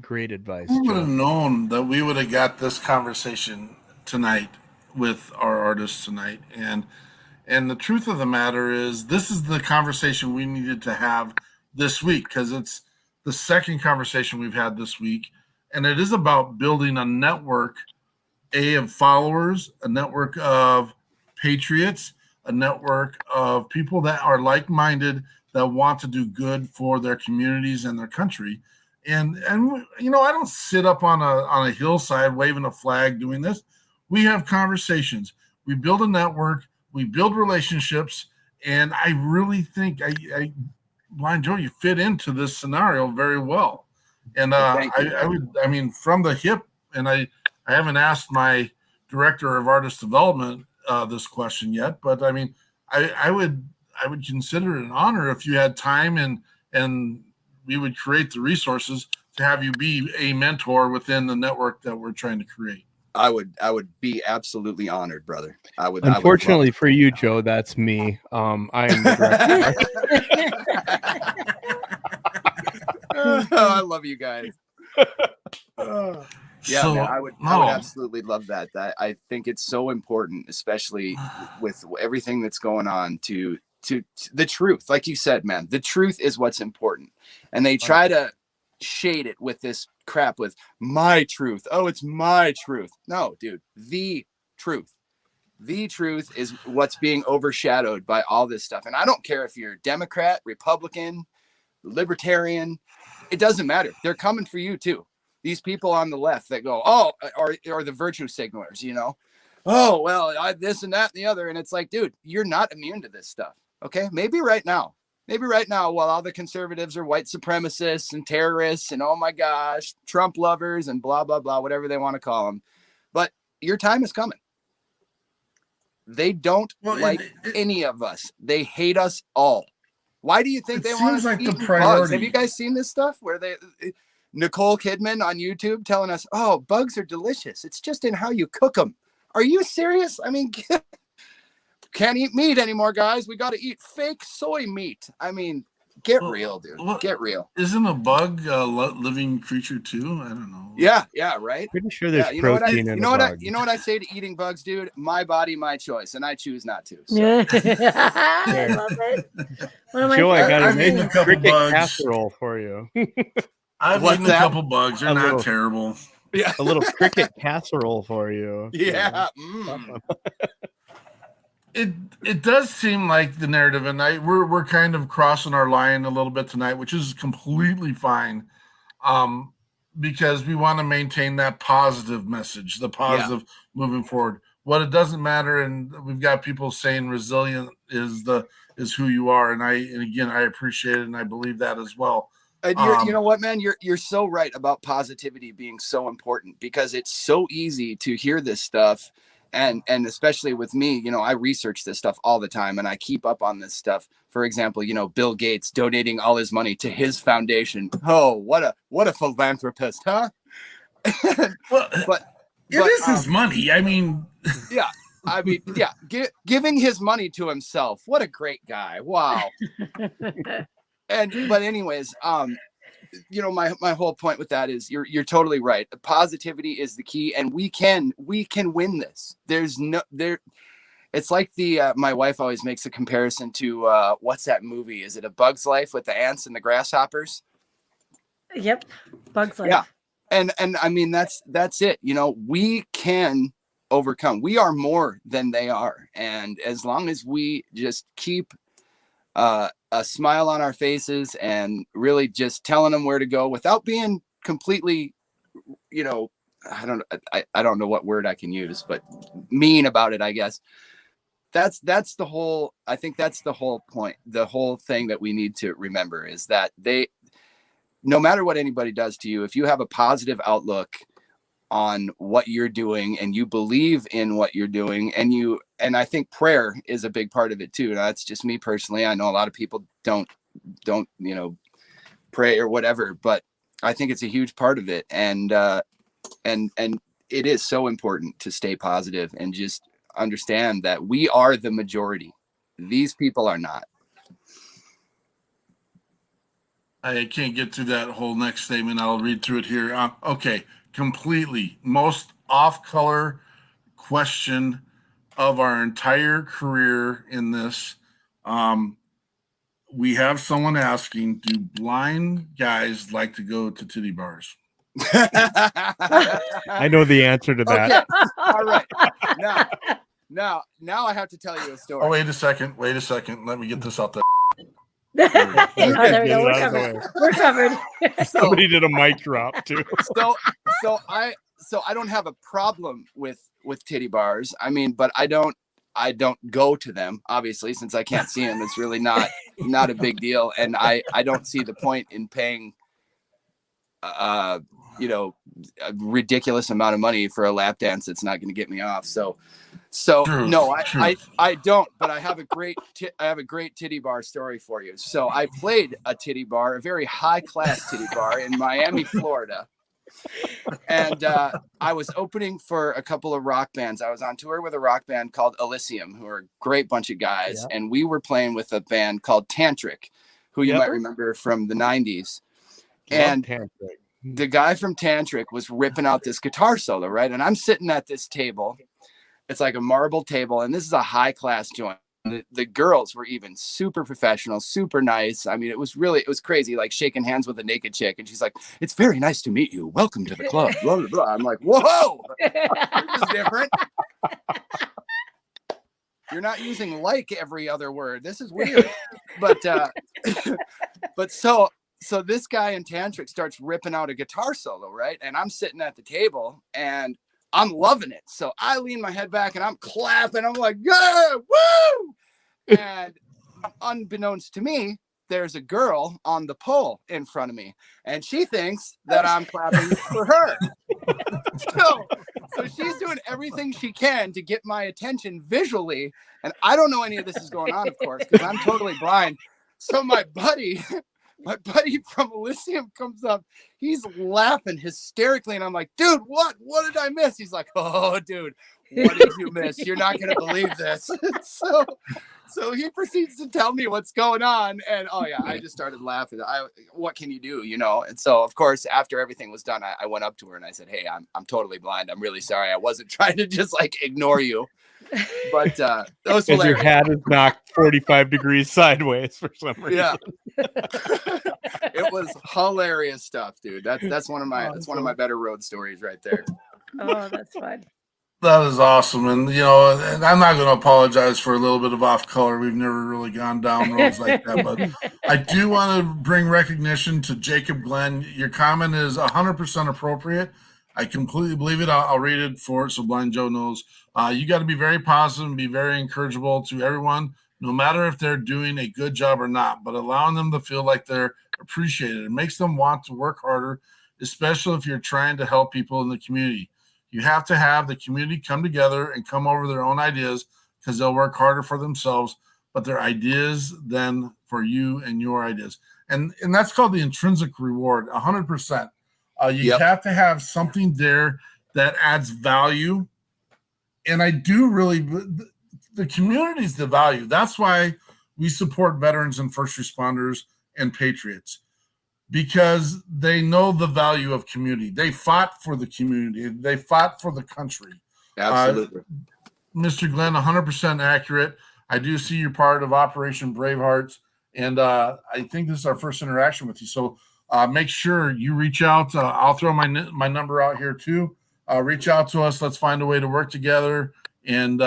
Great advice. Who would have known that we would have got this conversation tonight with our artists tonight? And the truth of the matter is, this is the conversation we needed to have this week, because it's the second conversation we've had this week. And it is about building a network, of followers, a network of patriots, a network of people that are like-minded, that want to do good for their communities and their country. And you know, I don't sit up on a hillside waving a flag doing this. We have conversations. We build a network. We build relationships. And I really think Blind Joe, you fit into this scenario very well. And I mean, from the hip, and I haven't asked my director of artist development this question yet, but I mean, I would consider it an honor if you had time and we would create the resources to have you be a mentor within the network that we're trying to create. I would be absolutely honored, brother. Unfortunately for you, Joe, that's me. I am the director. I love you guys. Yeah, So, man, I would absolutely love that. I think it's so important, especially with everything that's going on, to the truth. Like you said, man, the truth is what's important. And they try to shade it with this crap with my truth. Oh, it's my truth. No, dude, the truth. The truth is what's being overshadowed by all this stuff. And I don't care if you're Democrat, Republican, Libertarian, it doesn't matter. They're coming for you too. These people on the left that go, oh, or the virtue signalers, you know, oh, well, this and that and the other. And it's like, dude, you're not immune to this stuff. Okay. Maybe right now, while all the conservatives are white supremacists and terrorists and, oh my gosh, Trump lovers and blah, blah, blah, whatever they want to call them. But your time is coming. They don't like any of us. They hate us all. Why do you think they want us to eat bugs? Have you guys seen this stuff where Nicole Kidman on YouTube telling us, oh, bugs are delicious. It's just in how you cook them. Are you serious? I mean, can't eat meat anymore, guys. We got to eat fake soy meat. I mean, get real, dude. Get real. Isn't a bug a living creature too? I don't know. Yeah, right. Pretty sure there's protein in a bug. You know what I say to eating bugs, dude? My body, my choice, and I choose not to. So. Yeah, I love it. Joe, I got a cricket bugs. Casserole for you. I've eaten a couple bugs. They're not terrible. Yeah, a little cricket casserole for you. Yeah. It does seem like the narrative, and we're kind of crossing our line a little bit tonight, which is completely fine, because we want to maintain that positive message, the positive moving forward. What it doesn't matter, and we've got people saying resilient is who you are, and again I appreciate it, and I believe that as well. And you know what, man, you're so right about positivity being so important, because it's so easy to hear this stuff. And especially with me, you know, I research this stuff all the time and I keep up on this stuff. For example, you know, Bill Gates donating all his money to his foundation. Oh, what a philanthropist, huh? but it is his money. I mean, giving his money to himself. What a great guy. Wow. But anyways, you know, my whole point with that is you're totally right. Positivity is the key, and we can win this. It's like my wife always makes a comparison to what's that movie? Is it A Bug's Life with the ants and the grasshoppers? Yep, Bug's Life. Yeah, and I mean that's it. You know, we can overcome. We are more than they are, and as long as we just keep a smile on our faces and really just telling them where to go without being completely, you know, I don't know what word I can use, but mean about it, I guess. That's the whole, I think that's the whole point. The whole thing that we need to remember is that no matter what anybody does to you, if you have a positive outlook on what you're doing and you believe in what you're doing, and I think prayer is a big part of it too. Now, that's just me personally. I know a lot of people don't, you know, pray or whatever, but I think it's a huge part of it. And it is so important to stay positive and just understand that we are the majority. These people are not. I can't get through that whole next statement. I'll read through it here. Okay. Completely most off-color question of our entire career in this. We have someone asking, do blind guys like to go to titty bars? I know the answer to that. Okay. All right. Now I have to tell you a story. Oh, wait a second. Let me get this out there. Oh, there we Get go. it We're out of the covered. way. We're covered. Somebody did a mic drop too. So I don't have a problem with titty bars. I mean, but I don't go to them, obviously, since I can't see them. It's really not a big deal, and I don't see the point in paying you know, a ridiculous amount of money for a lap dance that's not going to get me off. So Truth, no, truth. I don't, but I have a great titty bar story for you. So I played a titty bar, a very high class titty bar in Miami, Florida. And I was opening for a couple of rock bands. I was on tour with a rock band called Elysium, who are a great bunch of guys. Yeah. And we were playing with a band called Tantric, who you Yep. might remember from the 90s. Love And Tantric. the guy from Tantric was ripping out this guitar solo, right? And I'm sitting at this table. It's like a marble table, and this is a high class joint. The girls were even super professional, super nice. I mean, it was crazy, like shaking hands with a naked chick. And she's like, "It's very nice to meet you. Welcome to the club." Blah, blah, blah. I'm like, whoa, this is different. You're not using like every other word. This is weird. But so this guy in Tantric starts ripping out a guitar solo, right? And I'm sitting at the table and I'm loving it. So I lean my head back and I'm clapping. I'm like, yeah, woo! And unbeknownst to me, there's a girl on the pole in front of me, and she thinks that I'm clapping for her. So she's doing everything she can to get my attention visually, and I don't know any of this is going on, of course, because I'm totally blind. So my buddy from Elysium comes up. He's laughing hysterically, and I'm like, "Dude, what did I miss?" He's like, "Oh, dude, what did you miss? You're not gonna believe this." So he proceeds to tell me what's going on, and oh yeah, I just started laughing. What can you do, you know? And so of course, after everything was done, I went up to her and I said, "Hey, I'm totally blind. I'm really sorry. I wasn't trying to just like ignore you." But that was Because your hilarious. hat is knocked 45 degrees sideways for some reason. Yeah. It was hilarious stuff, dude. That's one of my better road stories right there. Oh, that's fun. That is awesome. And, you know, and I'm not going to apologize for a little bit of off color. We've never really gone down roads like that. But I do want to bring recognition to Jacob Glenn. Your comment is 100% appropriate. I completely believe it. I'll read it for it so Blind Joe knows. You got to be very positive and be very encourageable to everyone, no matter if they're doing a good job or not, but allowing them to feel like they're appreciated. It makes them want to work harder, especially if you're trying to help people in the community. You have to have the community come together and come over their own ideas because they'll work harder for themselves, but their ideas then for you and your ideas. And that's called the intrinsic reward, 100%. You have to have something there that adds value. And I do really, the community's the value. That's why we support veterans and first responders and patriots, because they know the value of community. They fought for the community. They fought for the country. Absolutely. Mr. Glenn, 100% accurate. I do see you're part of Operation Bravehearts, and I think this is our first interaction with you. So make sure you reach out. I'll throw my number out here too. Reach out to us. Let's find a way to work together and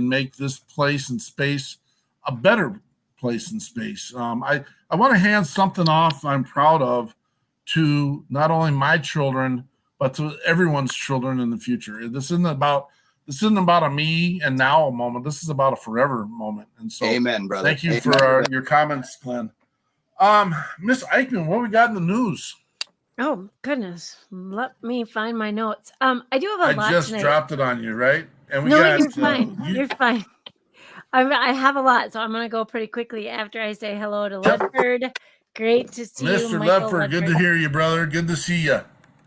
make this place and space a better place and space. I want to hand something off I'm proud of to not only my children, but to everyone's children in the future. This isn't about a me and now moment. This is about a forever moment. And so amen, brother. Thank you Amen, for your comments, Glenn. Miss Eichmann, what we got in the news? Oh goodness, let me find my notes. I do have a lot. I just tonight. dropped it on you, right? And You're fine. You're fine. I have a lot, so I'm going to go pretty quickly after I say hello to Ledford. Great to see you, Mr. Michael Ledford. Good to hear you, brother. Good to see you.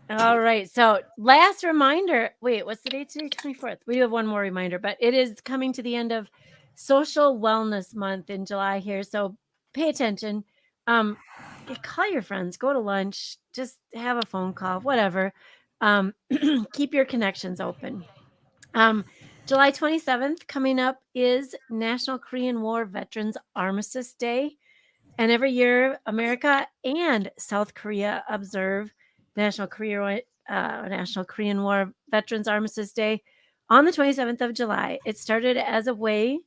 All right. So last reminder. Wait, what's the date today? 24th. We do have one more reminder, but it is coming to the end of Social Wellness Month in July here. So pay attention. Call your friends. Go to lunch. Just have a phone call. Whatever. Keep your connections open. July 27th coming up is National Korean War Veterans Armistice Day. And every year, America and South Korea observe National Korean War Veterans Armistice Day on the 27th of July. It started as a way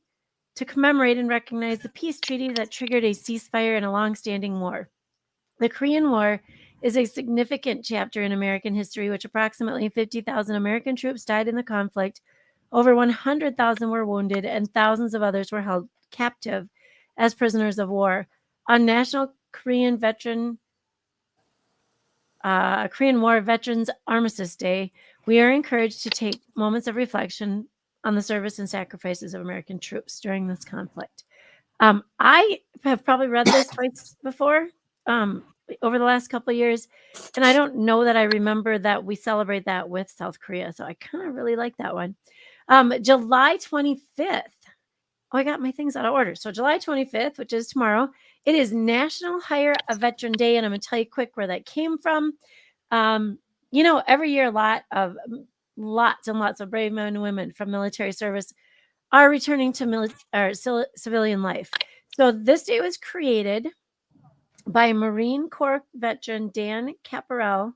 to commemorate and recognize the peace treaty that triggered a ceasefire in a long-standing war. The Korean War is a significant chapter in American history, which approximately 50,000 American troops died in the conflict, over 100,000 were wounded, and thousands of others were held captive as prisoners of war. On National Korean War Veterans Armistice Day, we are encouraged to take moments of reflection on the service and sacrifices of American troops during this conflict. I have probably read this twice before over the last couple of years, and I don't know that I remember that we celebrate that with South Korea, so I kind of really like that one. July 25th. Oh, I got my things out of order. So July 25th, which is tomorrow, it is National Hire a Veteran Day, and I'm going to tell you quick where that came from. Every year lots and lots of brave men and women from military service are returning to civilian life. So this day was created by Marine Corps veteran Dan Caparel.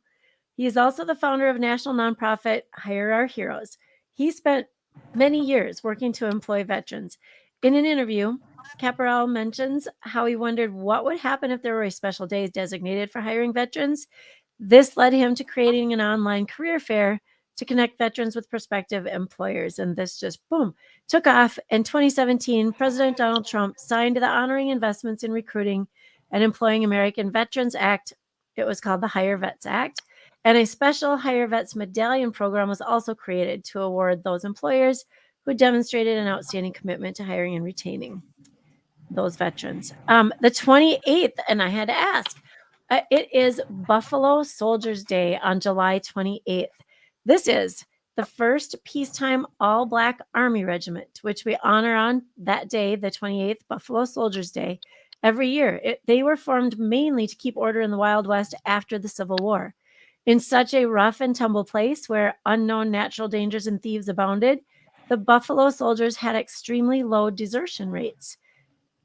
He is also the founder of national nonprofit Hire Our Heroes. He spent many years working to employ veterans. In an interview, Caparel mentions how he wondered what would happen if there were a special day designated for hiring veterans. This led him to creating an online career fair to connect veterans with prospective employers. And this just, boom, took off. In 2017, President Donald Trump signed the Honoring Investments in Recruiting and Employing American Veterans Act. It was called the Hire Vets Act. And a special Hire Vets Medallion program was also created to award those employers who demonstrated an outstanding commitment to hiring and retaining those veterans. The 28th, and I had to ask, it is Buffalo Soldiers Day on July 28th. This is the first peacetime all-Black Army regiment, which we honor on that day, the 28th, Buffalo Soldiers Day, every year. They were formed mainly to keep order in the Wild West after the Civil War. In such a rough and tumble place where unknown natural dangers and thieves abounded, the Buffalo Soldiers had extremely low desertion rates.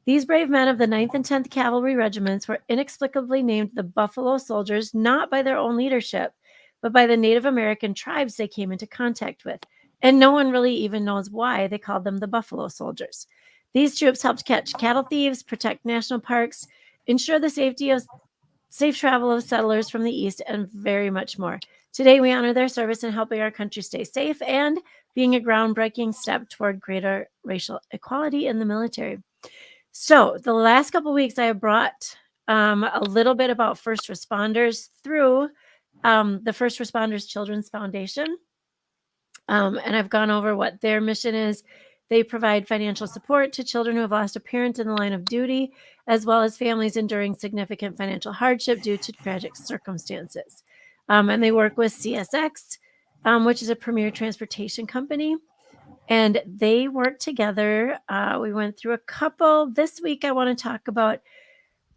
These brave men of the 9th and 10th Cavalry Regiments were inexplicably named the Buffalo Soldiers, not by their own leadership, but by the Native American tribes they came into contact with. And no one really even knows why they called them the Buffalo Soldiers. These troops helped catch cattle thieves, protect national parks, ensure the safe travel of settlers from the East, and very much more. Today, we honor their service in helping our country stay safe and being a groundbreaking step toward greater racial equality in the military. So the last couple of weeks, I have brought a little bit about first responders through the First Responders Children's Foundation. And I've gone over what their mission is. They provide financial support to children who have lost a parent in the line of duty, as well as families enduring significant financial hardship due to tragic circumstances. And they work with CSX, which is a premier transportation company. And they work together. We went through a couple. This week, I want to talk about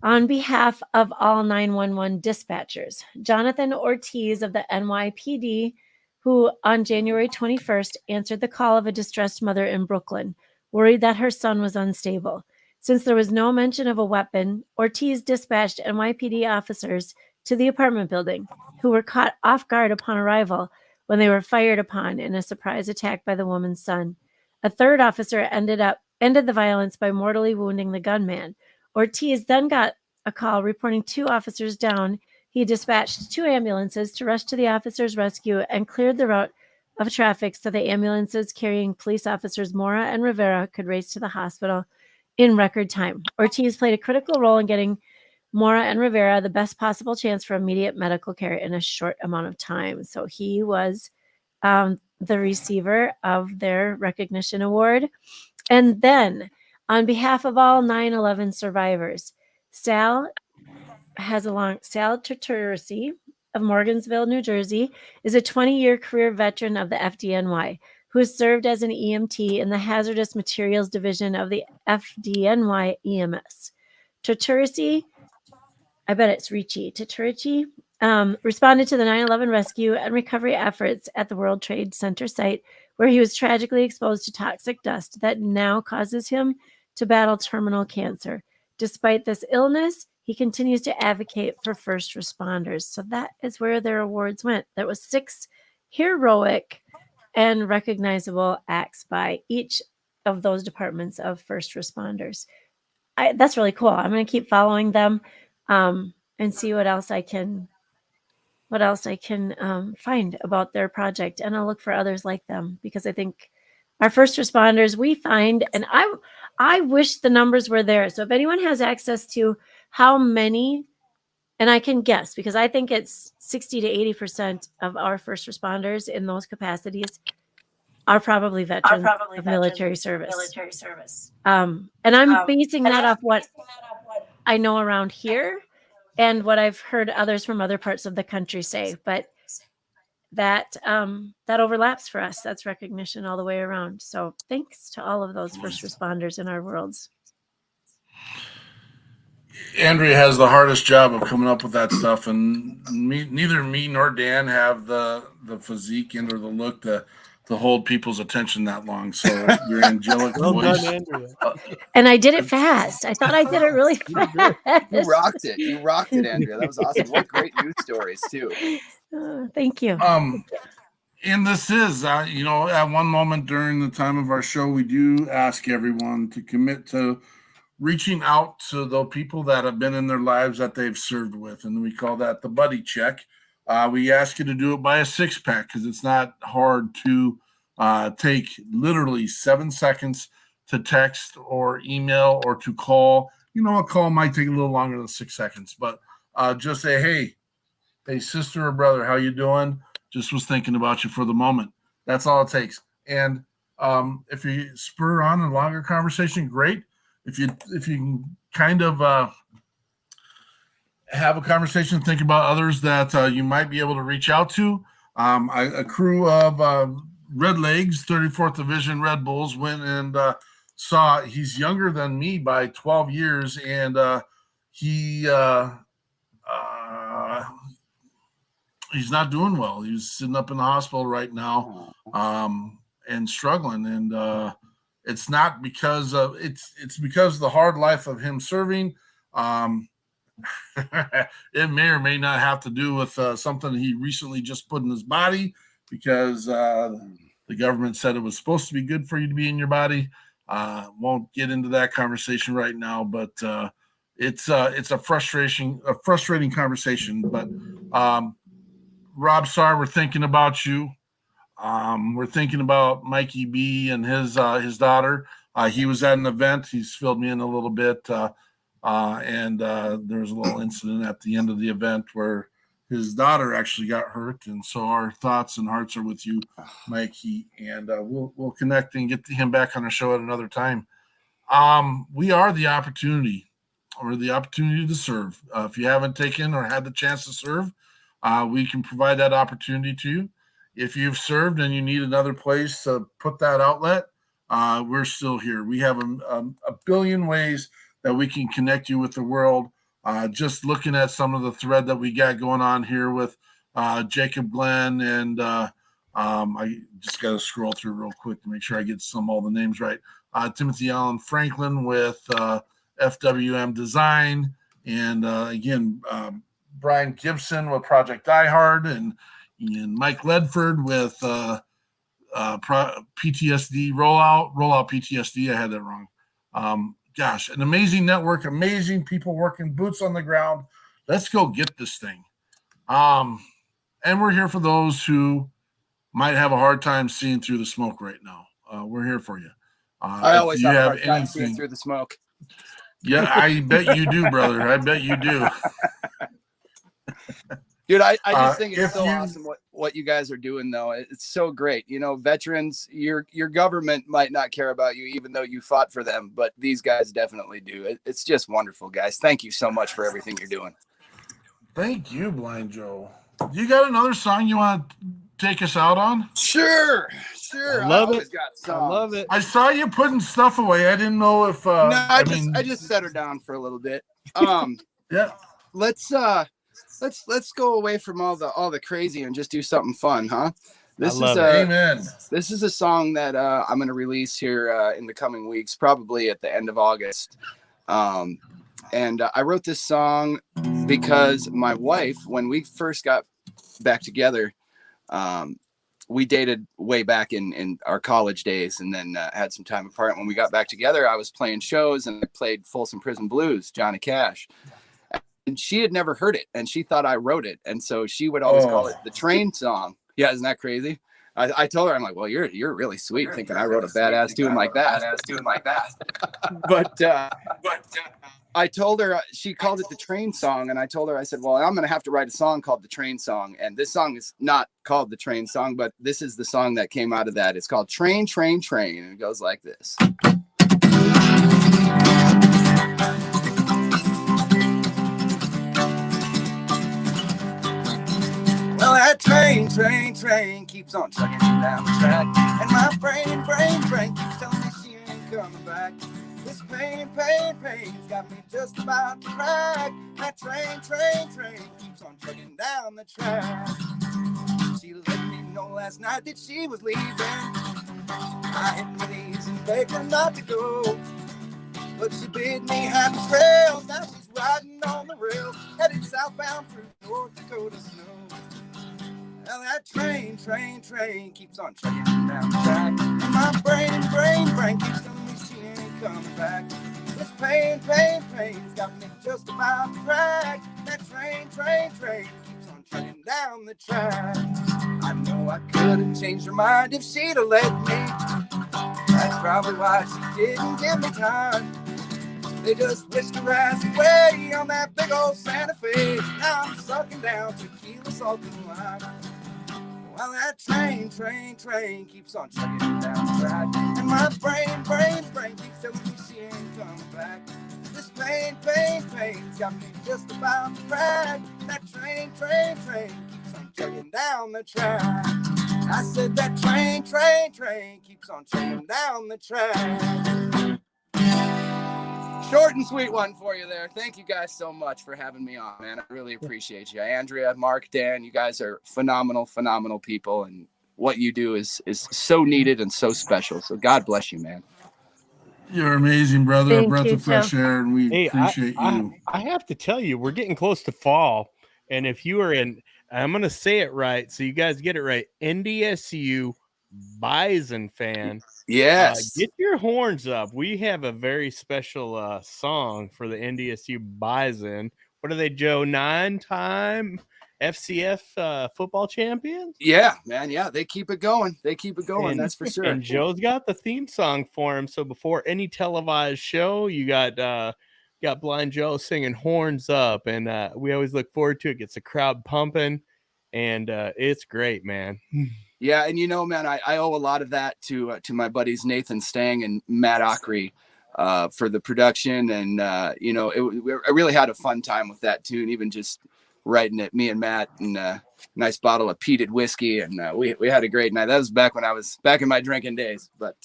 on behalf of all 911 dispatchers, Jonathan Ortiz of the NYPD, who on January 21st answered the call of a distressed mother in Brooklyn, worried that her son was unstable. Since there was no mention of a weapon, Ortiz dispatched NYPD officers to the apartment building, who were caught off guard upon arrival when they were fired upon in a surprise attack by the woman's son. A third officer ended the violence by mortally wounding the gunman. Ortiz then got a call reporting 2 officers down. He dispatched 2 ambulances to rush to the officers' rescue and cleared the route of traffic so the ambulances carrying police officers Mora and Rivera could race to the hospital in record time. Ortiz played a critical role in getting Mora and Rivera the best possible chance for immediate medical care in a short amount of time. So he was the receiver of their recognition award. And then, on behalf of all 9/11 survivors, Sal Turtursi of Morgansville, New Jersey, is a 20-year career veteran of the FDNY who has served as an EMT in the Hazardous Materials Division of the FDNY EMS. Turtursi, I bet it's Ricci, Turtursi, responded to the 9/11 rescue and recovery efforts at the World Trade Center site, where he was tragically exposed to toxic dust that now causes him to battle terminal cancer. Despite this illness, he continues to advocate for first responders. So that is where their awards went. There was 6 heroic and recognizable acts by each of those departments of first responders. That's really cool. I'm going to keep following them and see what else I can find about their project, and I'll look for others like them, because I think our first responders we find, and I wish the numbers were there. So if anyone has access to how many, and I can guess, because I think it's 60 to 80% of our first responders in those capacities are probably veterans of military service. And I'm basing that off what I know around here and what I've heard others from other parts of the country say. But that overlaps for us. That's recognition all the way around. So thanks to all of those first responders in our worlds. Andrea has the hardest job of coming up with that stuff, and neither me nor Dan have the physique and or the look to hold people's attention that long. So your angelic voice. Done, Andrea. And I did it fast. I thought I did it really fast. You rocked it. You rocked it, Andrea. That was awesome. What great news stories too. Thank you. And this is, at one moment during the time of our show, we do ask everyone to commit to reaching out to the people that have been in their lives that they've served with. And we call that the buddy check. We ask you to do it by a 6-pack, because it's not hard to take literally 7 seconds to text or email or to call. A call might take a little longer than 6 seconds, but just say, hey, sister or brother, how you doing? Just was thinking about you for the moment. That's all it takes. And if you spur on a longer conversation, great. If you can kind of have a conversation, think about others that you might be able to reach out to. A crew of Red Legs, 34th Division Red Bulls, went and saw. He's younger than me by 12 years, and he's not doing well. He's sitting up in the hospital right now and struggling. And it's not because of it's because of the hard life of him serving. It may or may not have to do with something he recently just put in his body, because the government said it was supposed to be good for you to be in your body. Won't get into that conversation right now, but it's a frustrating conversation. But Rob Sarr, we're thinking about you. We're thinking about Mikey B and his daughter. He was at an event. He's filled me in a little bit. And there was a little incident at the end of the event where his daughter actually got hurt. And so our thoughts and hearts are with you, Mikey. And we'll connect and get him back on our show at another time. We are the opportunity, or the opportunity to serve. If you haven't taken or had the chance to serve, we can provide that opportunity to you. If you've served and you need another place to put that outlet, we're still here. We have a billion ways that we can connect you with the world. Just looking at some of the thread that we got going on here with Jacob Glenn, and I just got to scroll through real quick to make sure I get all the names right. Timothy Allen Franklin with FWM Design, and again, Brian Gibson with Project Die Hard, and Mike Ledford with PTSD Rollout PTSD. I had that wrong. Gosh, an amazing network, amazing people working boots on the ground. Let's go get this thing. And we're here for those who might have a hard time seeing through the smoke right now. We're here for you. I always have a hard time seeing through the smoke. Yeah, I bet you do, brother. I bet you do. Dude, I just think it's so awesome what you guys are doing, though. It's so great. Veterans, your government might not care about you, even though you fought for them, but these guys definitely do. It's just wonderful, guys. Thank you so much for everything you're doing. Thank you, Blind Joe. You got another song you want to take us out on? Sure. I love it. I love it. I saw you putting stuff away. I didn't know if I just set her down for a little bit. Yeah. Let's go away from all the crazy and just do something fun, huh? Amen. This is a song that I'm going to release here in the coming weeks, probably at the end of August. And I wrote this song because my wife, when we first got back together, we dated way back in our college days, and then had some time apart. When we got back together, I was playing shows and I played Folsom Prison Blues, Johnny Cash. And she had never heard it, and she thought I wrote it. And so she would always call it the train song. Yeah, isn't that crazy? I told her, I'm like, well, you're really sweet thinking I wrote a badass tune like that. But I told her, she called it the train song. And I told her, I said, well, I'm going to have to write a song called the train song. And this song is not called the train song, but this is the song that came out of that. It's called Train, Train, Train. And it goes like this. Well, that train, train, train keeps on chugging down the track. And my brain keeps telling me she ain't coming back. This pain got me just about to crack. That train, train, train keeps on chugging down the track. She let me know last night that she was leaving. I hit my knees and begged her not to go. But she bid me happy trails. Now she's riding on the rails, headed southbound through North Dakota snow. Well, that train, train, train keeps on chugging down the track. And my brain keeps telling me she ain't coming back. This pain's got me just about to crack. That train, train, train keeps on chugging down the track. I know I could have changed her mind if she'd have let me. That's probably why she didn't give me time. They just whisked her ass away on that big old Santa Fe. Now I'm sucking down tequila, salt, and lime. Well, that train, train, train keeps on chugging down the track. And my brain keeps telling me she ain't coming back. This pain's got me just about to crack. That train, train, train keeps on chugging down the track. I said that train, train, train keeps on chugging down the track. Short and sweet one for you there. Thank you guys so much for having me on, man. I really appreciate you. Andrea, Mark, Dan, you guys are phenomenal people, and what you do is so needed and so special. So God bless you, man. You're amazing, brother. Thank A breath you, of fresh Joe. air, and we appreciate you. I have to tell you, we're getting close to fall, and if you are in, I'm going to say it right, so you guys get it right, NDSU Bison fan. Yes. Get your horns up. We have a very special song for the NDSU Bison. What are they, Joe? 9-time FCF football champions? Yeah, man. Yeah, they keep it going. And, that's for sure. And Joe's got the theme song for him. So before any televised show, you got Blind Joe singing Horns Up. And we always look forward to it. Gets the crowd pumping. And it's great, man. Yeah, and man, I owe a lot of that to my buddies Nathan Stang and Matt Ockery for the production, and I really had a fun time with that tune, even just writing it. Me and Matt, and a nice bottle of peated whiskey, and we had a great night. That was back when I was back in my drinking days, but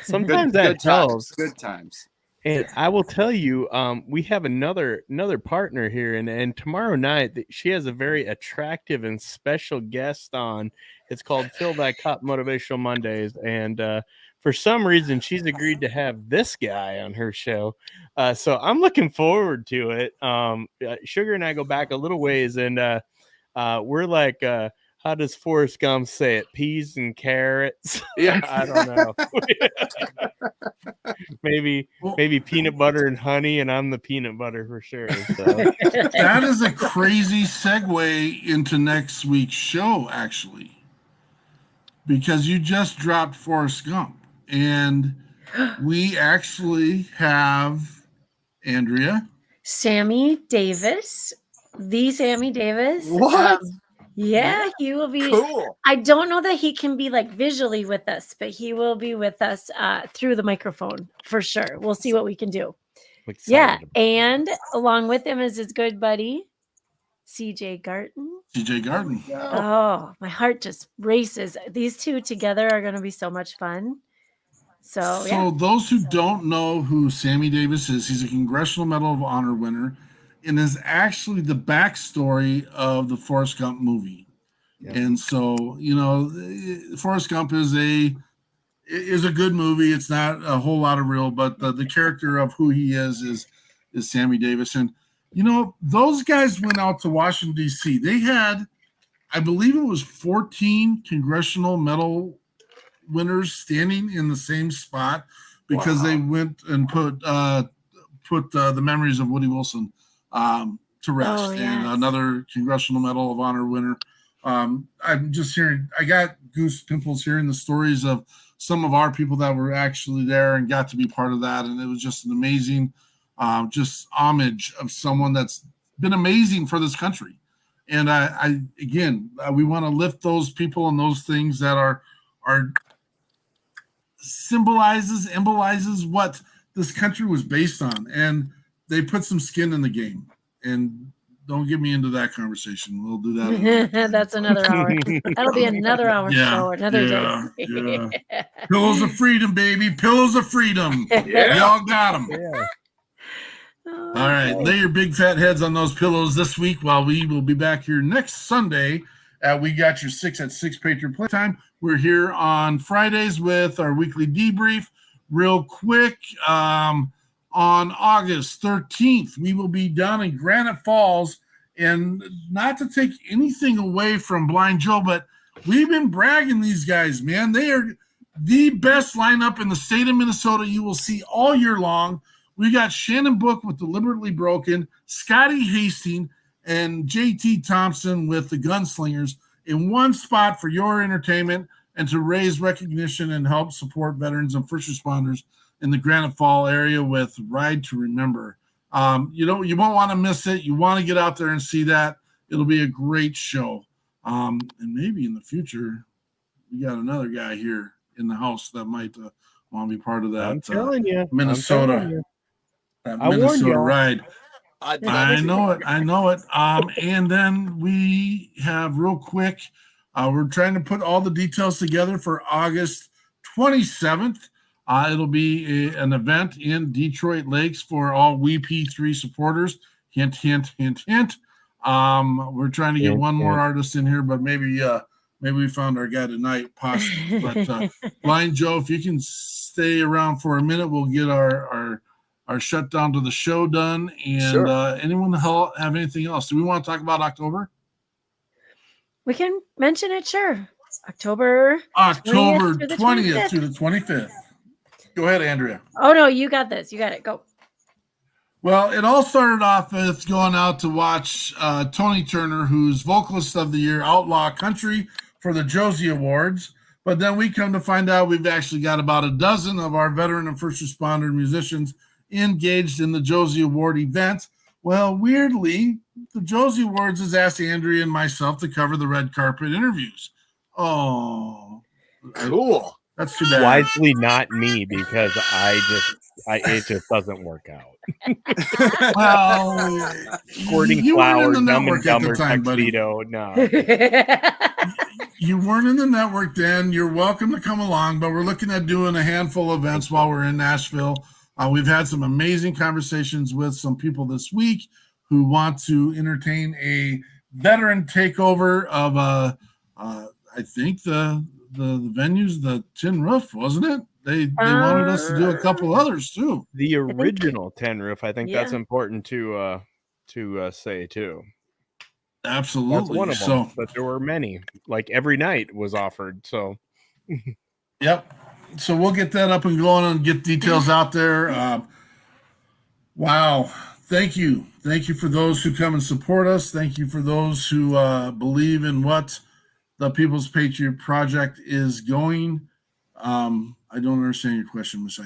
sometimes good times. And I will tell you, we have another partner here, and tomorrow night she has a very attractive and special guest on. It's called Fill That Cup Motivational Mondays, and for some reason she's agreed to have this guy on her show. So I'm looking forward to it. Sugar and I go back a little ways, and we're like, how does Forrest Gump say it? Peas and carrots? Yeah, I don't know. maybe peanut butter and honey, and I'm the peanut butter for sure. So. That is a crazy segue into next week's show, actually, because you just dropped Forrest Gump, and we actually have Andrea, Sammy Davis, the Sammy Davis. What? Yeah, he will be. Cool. I don't know that he can be like visually with us, but he will be with us through the microphone for sure. We'll see what we can do. Yeah, and along with him is his good buddy, CJ Garten. CJ Garten. Oh, my heart just races. These two together are going to be so much fun. So those who don't know who Sammy Davis is, he's a Congressional Medal of Honor winner, and is actually the backstory of the Forrest Gump movie. Yeah. And so, Forrest Gump is a good movie. It's not a whole lot of real, but the character of who he is Sammy Davis. And, those guys went out to Washington, D.C. They had I believe it was 14 congressional medal winners standing in the same spot because they went and put the memories of Woody Wilson to rest. Oh, yes. And another Congressional Medal of Honor winner. I'm just hearing, I got goose pimples hearing the stories of some of our people that were actually there and got to be part of that. And it was just an amazing just homage of someone that's been amazing for this country. And we want to lift those people and those things that are symbolizes what this country was based on. And they put some skin in the game. And don't get me into that conversation. We'll do that. That's another hour. That'll be another hour show, another day. Yeah. Pillows of freedom, baby. Pillows of freedom. Yeah. Y'all got them. Yeah. All right. Lay your big fat heads on those pillows this week while we will be back here next Sunday. We got your 6 at 6 Patriot Playtime. We're here on Fridays with our weekly debrief. Real quick, on August 13th, we will be down in Granite Falls. And not to take anything away from Blind Joe, but we've been bragging these guys, man. They are the best lineup in the state of Minnesota you will see all year long. We got Shannon Book with Deliberately Broken, Scotty Hastings, and JT Thompson with the Gunslingers in one spot for your entertainment and to raise recognition and help support veterans and first responders in the Granite Fall area with Ride to Remember. You won't want to miss it. You want to get out there and see that. It'll be a great show. And maybe in the future, we got another guy here in the house that might want to be part of that. I'm telling you, Minnesota. That Minnesota ride. I know it. And then we have real quick, we're trying to put all the details together for August 27th. It'll be an event in Detroit Lakes for all WeP3 supporters. Hint, hint, hint, hint. We're trying to get one more artist in here, but maybe we found our guy tonight, possibly. But Blind Joe, if you can stay around for a minute, we'll get our shutdown to the show done. And Sure. Anyone have anything else? Do we want to talk about October? We can mention it, sure. October 20th through the 25th. Go ahead, Andrea. Oh, no, you got this. You got it. Go. Well, it all started off with going out to watch Tony Turner, who's Vocalist of the Year, Outlaw Country, for the Josie Awards. But then we come to find out we've actually got about a dozen of our veteran and first responder musicians engaged in the Josie Award event. Well, weirdly, the Josie Awards has asked Andrea and myself to cover the red carpet interviews. Oh, Cool. That's too bad. Wisely not me, because it just doesn't work out. Well, Squirting you weren't flowers, in the Dumb and network at the Dumber time, buddy. tuxedo. No. You weren't in the network then. You're welcome to come along, but we're looking at doing a handful of events while we're in Nashville. We've had some amazing conversations with some people this week who want to entertain a veteran takeover of I think the venues, the Tin Roof, wasn't it? They wanted us to do a couple others too. The original Tin Roof. I think that's Yeah. important to say too. Absolutely. That's one of them. But there were many. Like every night was offered. So. Yep. So we'll get that up and going and get details out there. Wow. Thank you. Thank you for those who come and support us. Thank you for those who believe in what the People's Patriot Project is going. I don't understand your question, Ms.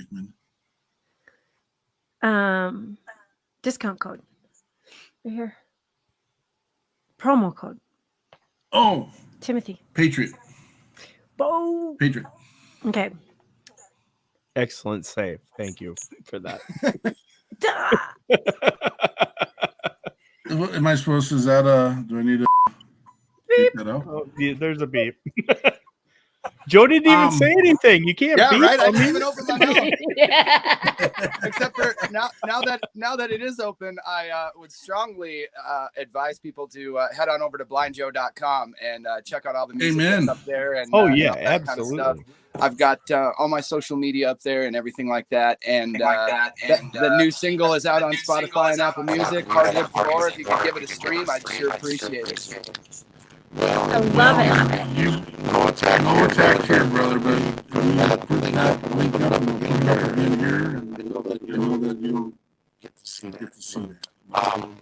Eichmann. Discount code. Right here. Promo code. Oh, Timothy. Patriot. Bo. Patriot. Okay. Excellent save. Thank you for that. Am I supposed to, do I need to beep that out? Oh, yeah, there's a beep. Joe didn't even say anything. You can't beep. Right. I on didn't me. even open my mouth. Yeah. Except for now that it is open, I would strongly advise people to head on over to blindjoe.com and check out all the music that's up there. And oh yeah, all that absolutely. kind of stuff. I've got all my social media up there and everything like that. And the new single is out on Spotify and Apple Music. Hard Live Floor. If you could give it a stream, I'd sure appreciate it. I love it. No attack here, brother, but put that link up and put it up in here, and you know that you'll get to see that.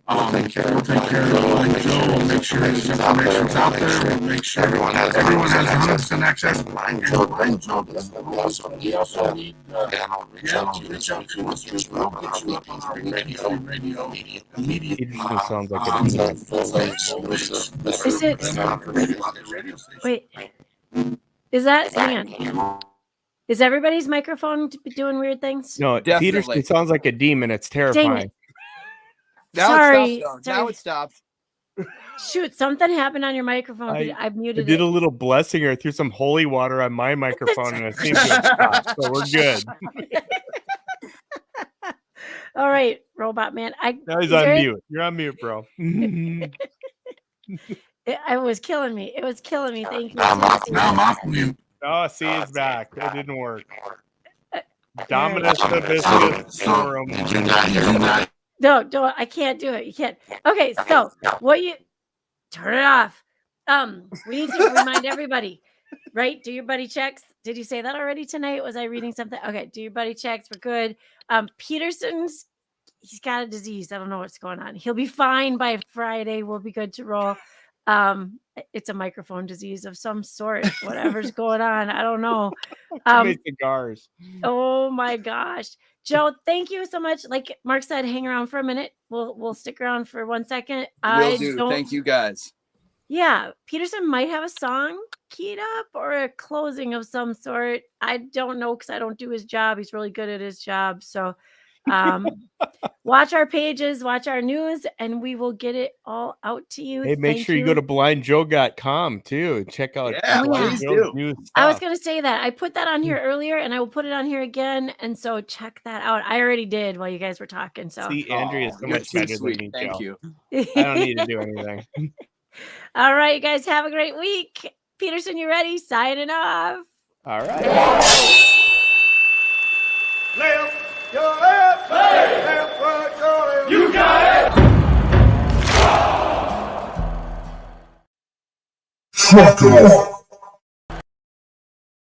We'll take care of Blind Joe. We'll make sure his information's out there. We'll make sure everyone has 100% access to Blind Joe. Blind Joe does the rules, so we also need reach out to us as well. Get you up on our radio immediately. Peterson sounds like a Is it? Wait. Is that? Hang on. Is everybody's microphone doing weird things? No, Definitely. Peterson sounds like a demon. It's terrifying. Sorry. Now it stops. Shoot, something happened on your microphone. I muted I did it. a little blessing or threw some holy water on my microphone and it seems to have stopped. So we're good. All right, Robot Man. Now he's on mute. You're on mute, bro. It was killing me. It was killing me. Thank you. Now I'm off mute. Oh, see, it's back. It didn't work. Dominus Hibiscus Forum. Did you not? No, I can't do it. You can't. Okay, so what you turn it off. We need to remind everybody, right? Do your buddy checks. Did you say that already tonight? Was I reading something? Okay, do your buddy checks. We're good. Peterson's, he's got a disease. I don't know what's going on. He'll be fine by Friday. We'll be good to roll. It's a microphone disease of some sort. Whatever's going on, I don't know. Too many cigars. Oh my gosh. Joe, thank you so much. Like Mark said, hang around for a minute. We'll stick around for 1 second. Will do. Thank you guys. Yeah, Peterson might have a song keyed up or a closing of some sort. I don't know because I don't do his job. He's really good at his job. So watch our pages, watch our news, and we will get it all out to you. Hey, make sure you go to blindjoe.com too. Check out please do. new stuff. I was going to say that. I put that on here earlier and I will put it on here again. And so check that out. I already did while you guys were talking. So see, Andrea is so you're much too better sweet. than me, Thank Joe. you. I don't need to do anything. All right, you guys have a great week. Peterson, you ready? Signing off. All right. Left, your left, left, right, your left. You got it. Truck off.